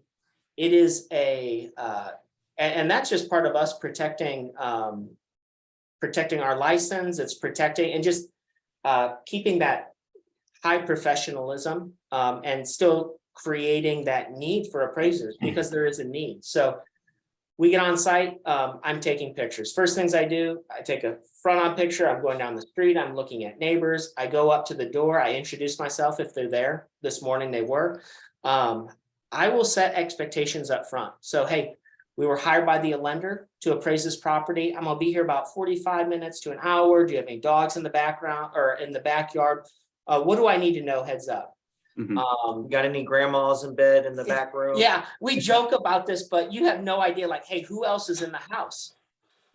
Speaker 5: it is and that's just part of us protecting our license. It's protecting and just keeping that high professionalism and still creating that need for appraisers, because there is a need. So we get on site, I'm taking pictures. First things I do, I take a front on picture. I'm going down the street. I'm looking at neighbors. I go up to the door. I introduce myself if they're there. This morning they were. I will set expectations up front. So, hey, we were hired by the lender to appraise this property. I'm gonna be here about 45 minutes to an hour. Do you have any dogs in the background or in the backyard? What do I need to know? Heads up.
Speaker 4: Got any grandmas in bed in the back room?
Speaker 5: Yeah, we joke about this, but you have no idea, like, hey, who else is in the house?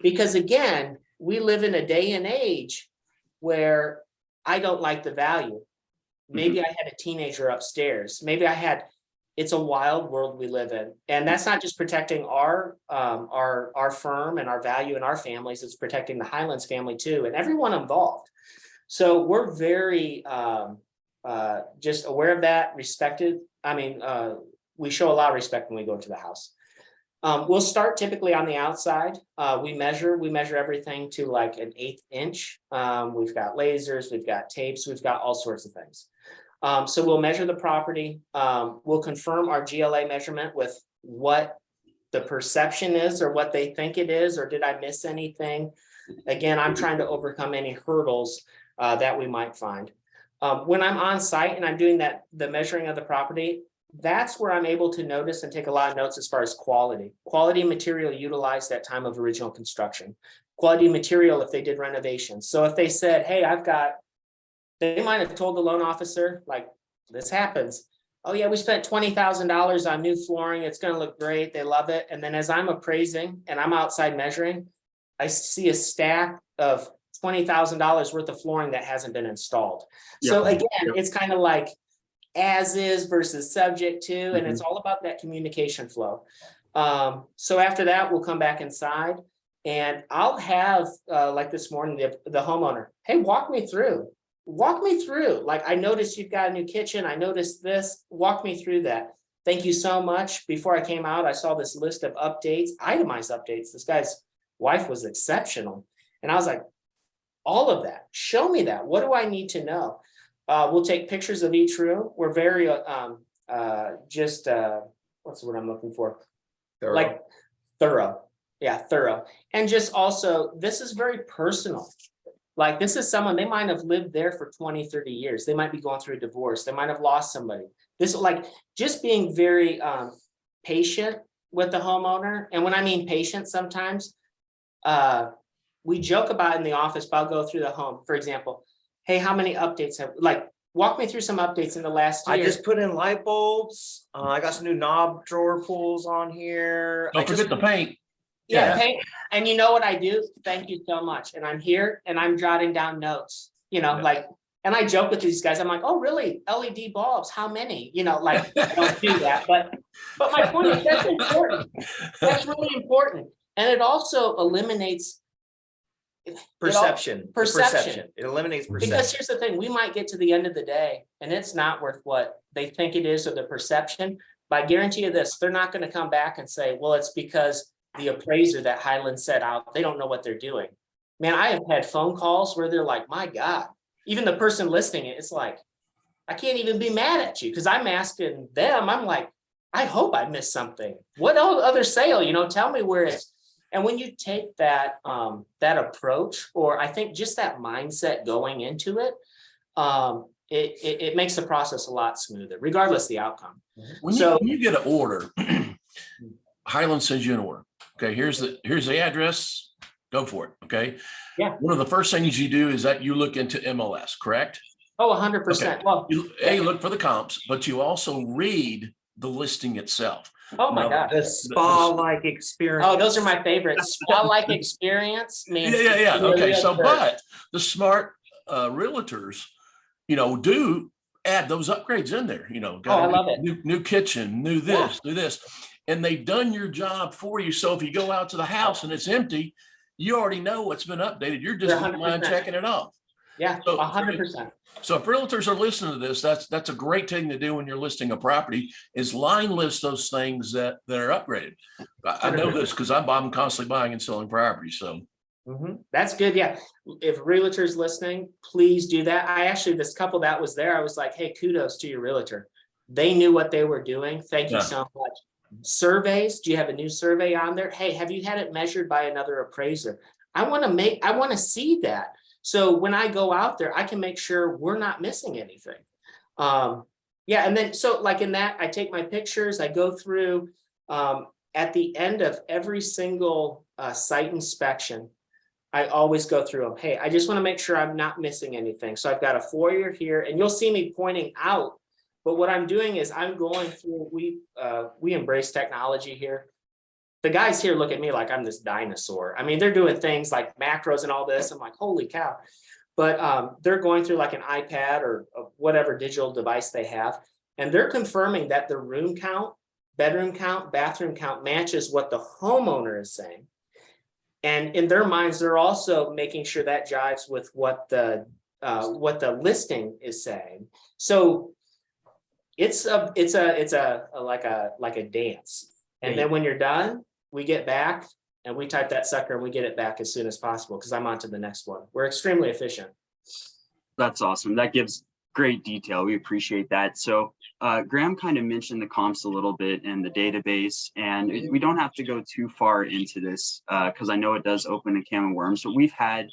Speaker 5: Because again, we live in a day and age where I don't like the value. Maybe I had a teenager upstairs. Maybe it's a wild world we live in. And that's not just protecting our firm and our value and our families, it's protecting the Highlands family too, and everyone involved. So we're very just aware of that, respected. I mean, we show a lot of respect when we go to the house. We'll start typically on the outside. We measure everything to like an 1/8 inch. We've got lasers, we've got tapes, we've got all sorts of things. So we'll measure the property. We'll confirm our GLA measurement with what the perception is or what they think it is, or did I miss anything? Again, I'm trying to overcome any hurdles that we might find. When I'm on site and I'm doing the measuring of the property, that's where I'm able to notice and take a lot of notes as far as quality material utilized at time of original construction, quality material if they did renovations. So if they said, hey, they might have told the loan officer, like, this happens. Oh yeah, we spent $20,000 on new flooring. It's going to look great. They love it. And then as I'm appraising and I'm outside measuring, I see a stack of $20,000 worth of flooring that hasn't been installed. So again, it's kind of like as is versus subject to, and it's all about that communication flow. So after that, we'll come back inside and I'll have, like this morning, the homeowner, hey, walk me through. Like, I noticed you've got a new kitchen. I noticed this. Walk me through that. Thank you so much. Before I came out, I saw this list of updates, itemized updates. This guy's wife was exceptional. And I was like, all of that, show me that. What do I need to know? We'll take pictures of each room. We're very, what's the word I'm looking for?
Speaker 4: Thorough.
Speaker 5: Like thorough. Yeah, thorough. And just also, this is very personal. Like, this is someone, they might have lived there for 20, 30 years. They might be going through a divorce. They might have lost somebody. This, like, just being very patient with the homeowner. And when I mean patient, sometimes we joke about in the office, but I'll go through the home. For example, hey, how many updates walk me through some updates in the last year.
Speaker 4: I just put in light bulbs. I got some new knob drawer pulls on here.
Speaker 2: Don't forget the paint.
Speaker 5: Yeah, paint. And you know what I do? Thank you so much. And I'm here and I'm jotting down notes, and I joke with these guys. I'm like, oh, really? LED bulbs? How many? I don't do that. But my point is, that's important. That's really important. And it also eliminates
Speaker 4: perception. It eliminates perception.
Speaker 5: Because here's the thing, we might get to the end of the day and it's not worth what they think it is or the perception. But I guarantee you this, they're not going to come back and say, well, it's because the appraiser that Highland set out, they don't know what they're doing. Man, I have had phone calls where they're like, my God, even the person listing it, it's like, I can't even be mad at you because I'm asking them, I'm like, I hope I missed something. What other sale, tell me where it's. And when you take that approach, or I think just that mindset going into it, it makes the process a lot smoother, regardless of the outcome.
Speaker 2: When you get an order, Highland sends you an order. Okay, here's the address. Go for it. Okay.
Speaker 5: Yeah.
Speaker 2: One of the first things you do is that you look into MLS, correct?
Speaker 5: Oh, 100%.
Speaker 2: Okay.
Speaker 5: Well,
Speaker 2: you look for the comps, but you also read the listing itself.
Speaker 5: Oh my God.
Speaker 4: The spa-like experience.
Speaker 5: Oh, those are my favorites. Spa-like experience means.
Speaker 2: Yeah. Okay. So, but the smart realtors, do add those upgrades in there.
Speaker 5: I love it.
Speaker 2: New kitchen, new this, do this. And they've done your job for you. So if you go out to the house and it's empty, you already know what's been updated. You're just mind checking it off.
Speaker 5: Yeah,
Speaker 2: So-
Speaker 5: 100%.
Speaker 2: So if realtors are listening to this, that's a great thing to do when you're listing a property, is line list those things that are upgraded. I know this because I'm constantly buying and selling properties. So
Speaker 5: That's good. Yeah. If realtors listening, please do that. I actually, this couple that was there, I was like, hey, kudos to your realtor. They knew what they were doing. Thank you
Speaker 2: Yeah.
Speaker 5: so much. Surveys, do you have a new survey on there? Hey, have you had it measured by another appraiser? I want to see that. So when I go out there, I can make sure we're not missing anything. Yeah. And then, so like in that, I take my pictures, I go through, at the end of every single site inspection, I always go through them. Hey, I just want to make sure I'm not missing anything. So I've got a foyer here, and you'll see me pointing out. But what I'm doing is I'm going through, we embrace technology here. The guys here look at me like I'm this dinosaur. I mean, they're doing things like macros and all this. I'm like, holy cow. But they're going through like an iPad or whatever digital device they have. And they're confirming that the room count, bedroom count, bathroom count matches what the homeowner is saying. And in their minds, they're also making sure that jives with what the listing is saying. So it's like a dance. And then when you're done, we get back and we type that sucker and we get it back as soon as possible because I'm on to the next one. We're extremely efficient.
Speaker 3: That's awesome. That gives great detail. We appreciate that. So Graham kind of mentioned the comps a little bit in the database, and we don't have to go too far into this because I know it does open a can of worms. But we've had,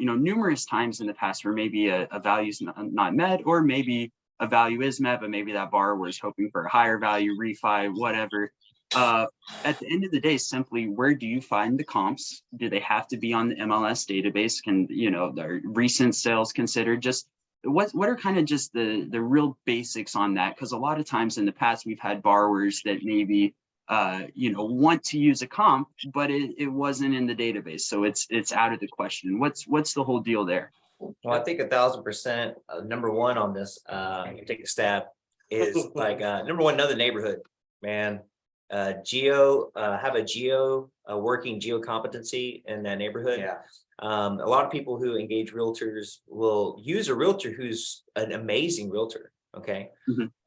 Speaker 3: numerous times in the past where maybe a value is not met, or maybe a value is met, but maybe that borrower is hoping for a higher value, refi, whatever. At the end of the day, simply, where do you find the comps? Do they have to be on the MLS database? Can, their recent sales considered? Just what are kind of just the real basics on that? Because a lot of times in the past, we've had borrowers that maybe, want to use a comp, but it wasn't in the database. So it's out of the question. What's the whole deal there?
Speaker 4: Well, I think 1,000%, number one on this, take a stab, is like, number one, know the neighborhood, man. Have a working geo competency in that neighborhood.
Speaker 5: Yeah.
Speaker 4: A lot of people who engage realtors will use a realtor who's an amazing realtor. Okay.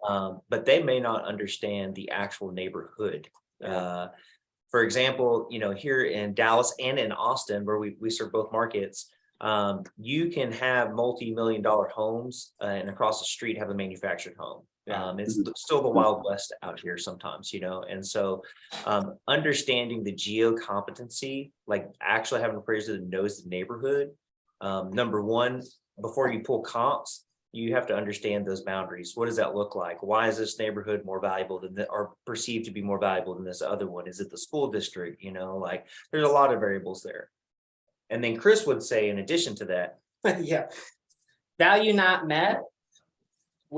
Speaker 4: But they may not understand the actual neighborhood. For example, here in Dallas and in Austin, where we serve both markets, you can have multi-million-dollar homes and across the street have a manufactured home. It's still the Wild West out here sometimes, and so understanding the geo competency, like actually having an appraiser that knows the neighborhood. Number one, before you pull comps, you have to understand those boundaries. What does that look like? Why is this neighborhood more valuable than or perceived to be more valuable than this other one? Is it the school district? Like there's a lot of variables there. And then Chris would say, in addition to that,
Speaker 5: Yeah, value not met.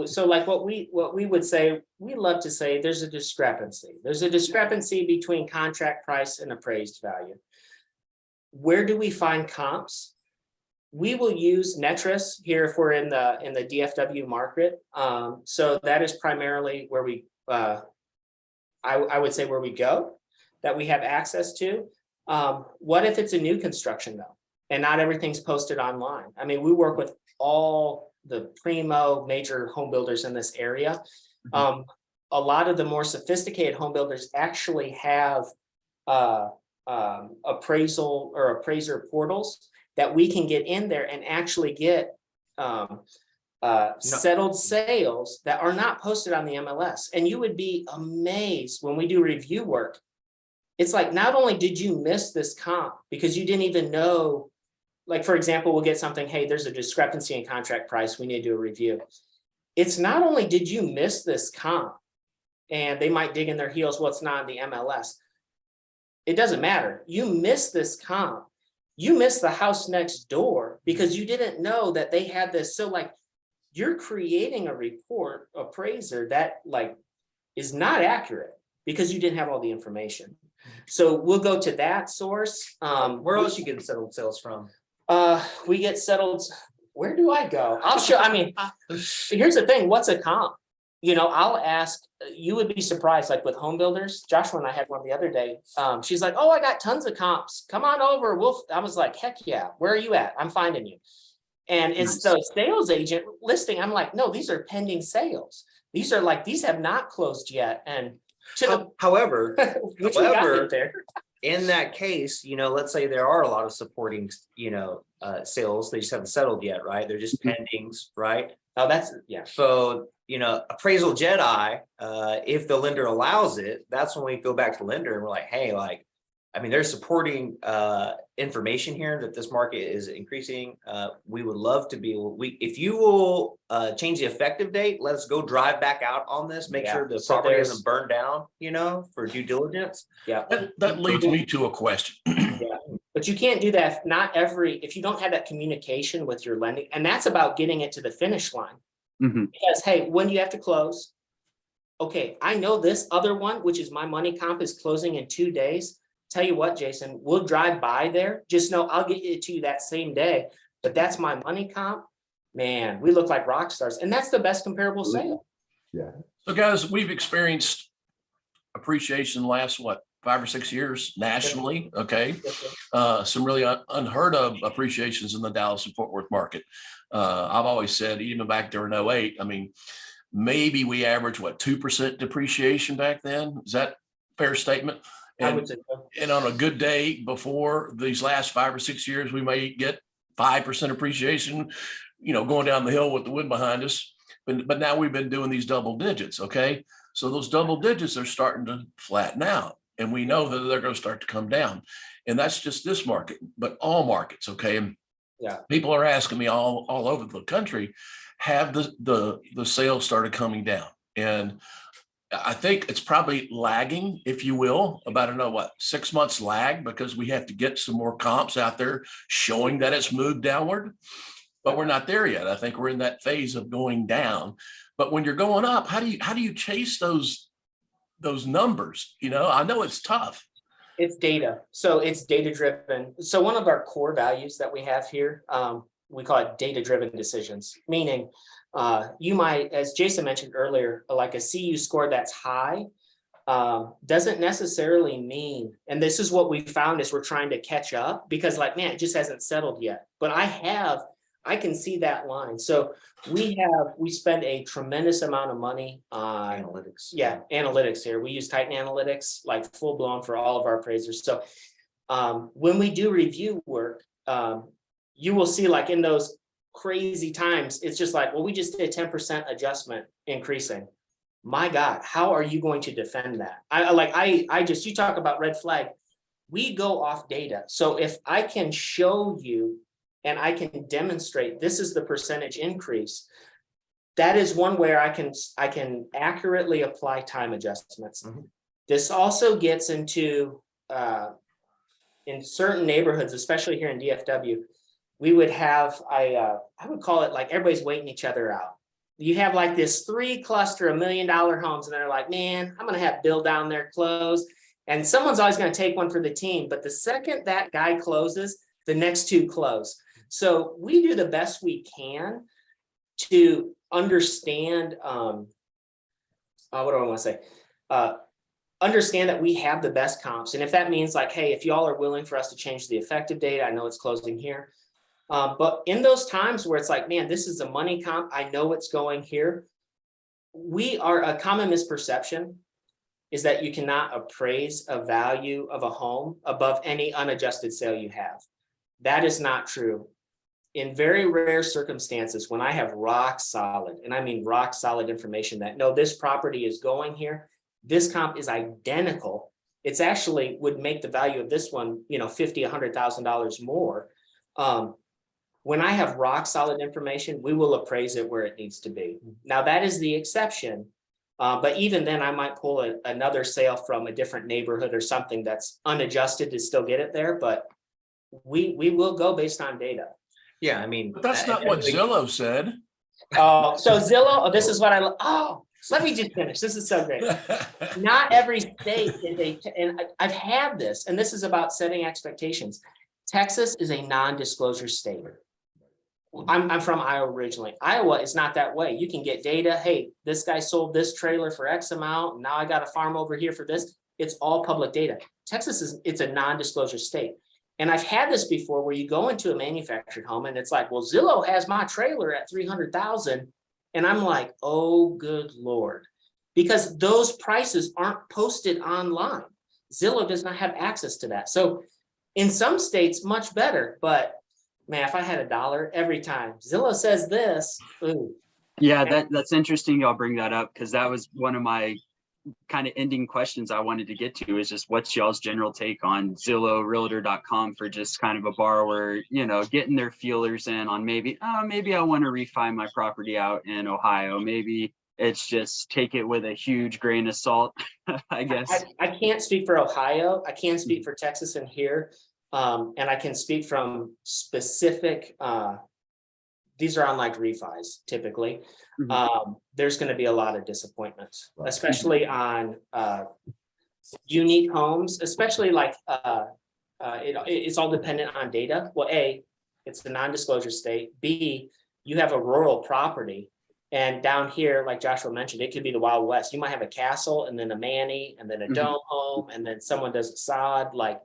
Speaker 5: So like what we would say, we love to say there's a discrepancy. There's a discrepancy between contract price and appraised value. Where do we find comps? We will use Netris here if we're in the DFW market. So that is primarily where we, I would say where we go, that we have access to. What if it's a new construction though, and not everything's posted online? I mean, we work with all the primo major home builders in this area. A lot of the more sophisticated home builders actually have appraisal or appraiser portals that we can get in there and actually get settled sales that are not posted on the MLS. And you would be amazed when we do review work. It's like, not only did you miss this comp because you didn't even know, like, for example, we'll get something, hey, there's a discrepancy in contract price, we need to do a review. It's not only did you miss this comp, and they might dig in their heels, well, it's not in the MLS. It doesn't matter. You missed this comp. You missed the house next door because you didn't know that they had this. So like, you're creating a report appraiser that like is not accurate because you didn't have all the information. So we'll go to that source.
Speaker 4: where else you get settled sales from?
Speaker 5: We get settled. Where do I go? I'll show. I mean, here's the thing. What's a comp? I'll ask. You would be surprised. Like with home builders, Joshua and I had one the other day. She's like, "Oh, I got tons of comps. Come on over." I was like, "Heck yeah! Where are you at? I'm finding you." And it's the sales agent listing. I'm like, no, these are pending sales. These are like, these have not closed yet. And to the,
Speaker 4: However,
Speaker 5: which we got
Speaker 4: however,
Speaker 5: it there.
Speaker 4: in that case, let's say there are a lot of supporting, sales, they just haven't settled yet, right? They're just pendings, right?
Speaker 5: Oh, that's, yeah.
Speaker 4: So, appraisal Jedi, if the lender allows it, that's when we go back to the lender and we're like, hey, there's supporting information here that this market is increasing. We would love to be, if you will change the effective date, let's go drive back out on this, make sure the property isn't burned down, for due diligence.
Speaker 5: Yeah.
Speaker 2: That leads me to a question.
Speaker 5: Yeah. But you can't do that. If you don't have that communication with your lending, and that's about getting it to the finish line. Because, hey, when do you have to close? Okay, I know this other one, which is my money comp, is closing in 2 days. Tell you what, Jason, we'll drive by there. Just know I'll get it to you that same day. But that's my money comp. Man, we look like rock stars. And that's the best comparable sale.
Speaker 1: Yeah.
Speaker 2: So guys, we've experienced appreciation the last, 5 or 6 years nationally. Okay. Some really unheard of appreciations in the Dallas and Fort Worth market. I've always said, even back during 08, maybe we averaged 2% depreciation back then. Is that a fair statement? And on a good day before these last 5 or 6 years, we may get 5% appreciation, going down the hill with the wind behind us. But now we've been doing these double digits. Okay. So those double digits are starting to flatten out. And we know that they're going to start to come down. And that's just this market, but all markets. Okay. And people are asking me all over the country, have the sales started coming down? And I think it's probably lagging, if you will, about 6 months lag, because we have to get some more comps out there showing that it's moved downward, but we're not there yet. I think we're in that phase of going down. But when you're going up, how do you chase those numbers? I know it's tough.
Speaker 5: It's data. So it's data driven. So one of our core values that we have here, we call it data driven decisions, meaning you might, as Jason mentioned earlier, like a CU score that's high doesn't necessarily mean, and this is what we found as we're trying to catch up, because it just hasn't settled yet. But I can see that line. So we spend a tremendous amount of money on
Speaker 4: Analytics.
Speaker 5: Yeah, analytics here. We use Titan Analytics, like full blown for all of our appraisers. So when we do review work, you will see in those crazy times, it's just we just did a 10% adjustment increasing. My God, how are you going to defend that? You talk about red flag. We go off data. So if I can show you and I can demonstrate this is the percentage increase, that is one where I can accurately apply time adjustments. This also gets into in certain neighborhoods, especially here in DFW, we would have, I would call it everybody's waiting each other out. You have this 3 cluster of $1 million homes, and they're like, man, I'm going to have Bill down there close. And someone's always going to take one for the team. But the second that guy closes, the next 2 close. So we do the best we can to understand, what do I want to say? Understand that we have the best comps. And if that means hey, if y'all are willing for us to change the effective date, I know it's closing here. But in those times where it's man, this is a money comp, I know it's going here. A common misperception is that you cannot appraise a value of a home above any unadjusted sale you have. That is not true. In very rare circumstances, when I have rock solid, and I mean rock solid information that, no, this property is going here, this comp is identical. It's actually would make the value of this one, $50,000, $100,000 more. When I have rock solid information, we will appraise it where it needs to be. Now that is the exception. But even then I might pull another sale from a different neighborhood or something that's unadjusted to still get it there. But we will go based on data.
Speaker 4: Yeah,
Speaker 2: But that's not what Zillow said.
Speaker 5: So Zillow, this is what let me just finish. This is so great. Not every state is and I've had this, and this is about setting expectations. Texas is a non-disclosure state. I'm from Iowa originally. Iowa is not that way. You can get data. Hey, this guy sold this trailer for X amount. Now I got a farm over here for this. It's all public data. Texas it's a non-disclosure state. And I've had this before where you go into a manufactured home and it's like, well, Zillow has my trailer at 300,000. And I'm like, oh, good Lord, because those prices aren't posted online. Zillow does not have access to that. So in some states, much better, but man, if I had $1 every time Zillow says this, ooh.
Speaker 3: Yeah, that's interesting. Y'all bring that up because that was one of my kind of ending questions I wanted to get to is just what's y'all's general take on Zillow, Realtor.com for just kind of a borrower, getting their feelers in on maybe I want to refi my property out in Ohio. Maybe it's just take it with a huge grain of salt, I guess.
Speaker 5: I can't speak for Ohio. I can speak for Texas and here. And I can speak from specific, these are on like refis typically. There's going to be a lot of disappointments, especially on unique homes, especially like it's all dependent on data. Well, A, it's a non-disclosure state. B, you have a rural property. And down here, like Joshua mentioned, it could be the Wild West. You might have a castle and then a manny and then a dome home and then someone does a sod. Like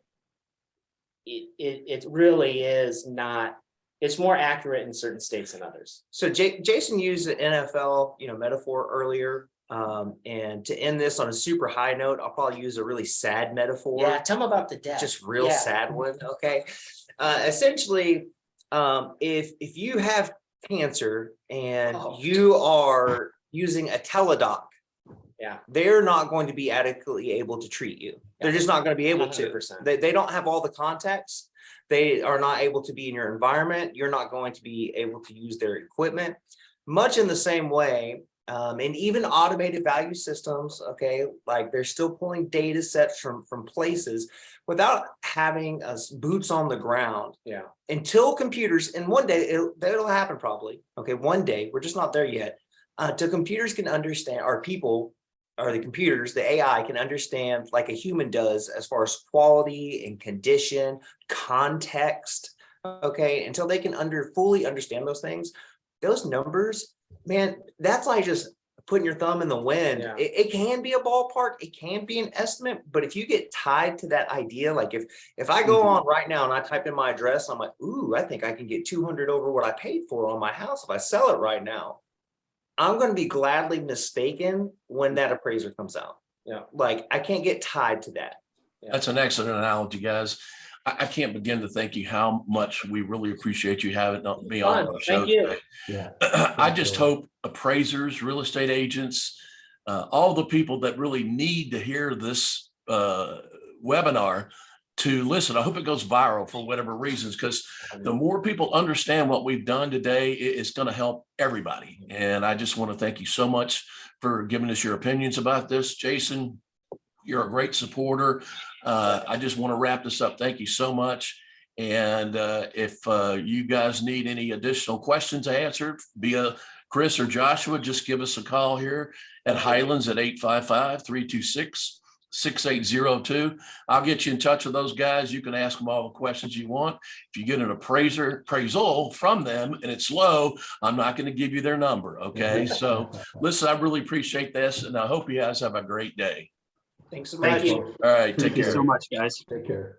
Speaker 5: it really is not. It's more accurate in certain states than others.
Speaker 4: So Jason used the NFL, metaphor earlier. And to end this on a super high note, I'll probably use a really sad metaphor.
Speaker 5: Yeah, tell them about the death.
Speaker 4: Just real sad one. Okay. Essentially, if you have cancer and you are using a teledoc, they're not going to be adequately able to treat you. They're just not going to be able
Speaker 5: 100%.
Speaker 4: to. They don't have all the context. They are not able to be in your environment. You're not going to be able to use their equipment. Much in the same way, and even automated value systems, okay, like they're still pulling data sets from places without having us boots on the ground.
Speaker 5: Yeah.
Speaker 4: Until computers, and one day that'll happen probably. Okay, one day, we're just not there yet. Till computers can understand, or people, or the computers, the AI can understand like a human does as far as quality and condition, context, okay, until they can fully understand those things, those numbers, man, that's like just putting your thumb in the wind.
Speaker 5: Yeah.
Speaker 4: It can be a ballpark, it can be an estimate, but if you get tied to that idea, like if I go on right now and I type in my address, I'm like, ooh, I think I can get 200 over what I paid for on my house if I sell it right now. I'm going to be gladly mistaken when that appraiser comes out.
Speaker 5: Yeah.
Speaker 4: Like I can't get tied to that.
Speaker 2: That's an excellent analogy, guys. I can't begin to thank you how much we really appreciate you having me on our show.
Speaker 5: Thank you.
Speaker 2: Today.
Speaker 1: Yeah.
Speaker 2: I just hope appraisers, real estate agents, all the people that really need to hear this webinar to listen. I hope it goes viral for whatever reasons, because the more people understand what we've done today, it's going to help everybody. And I just want to thank you so much for giving us your opinions about this. Jason, you're a great supporter. I just want to wrap this up. Thank you so much. And if you guys need any additional questions answered via Chris or Joshua, just give us a call here at Highlands at 855-326-6802. I'll get you in touch with those guys. You can ask them all the questions you want. If you get an appraisal from them and it's low, I'm not going to give you their number. Okay. So listen, I really appreciate this, and I hope you guys have a great day.
Speaker 4: Thanks so much.
Speaker 5: Thank you.
Speaker 2: All right. Take
Speaker 3: Thank you
Speaker 2: care.
Speaker 3: so much, guys.
Speaker 1: Take care.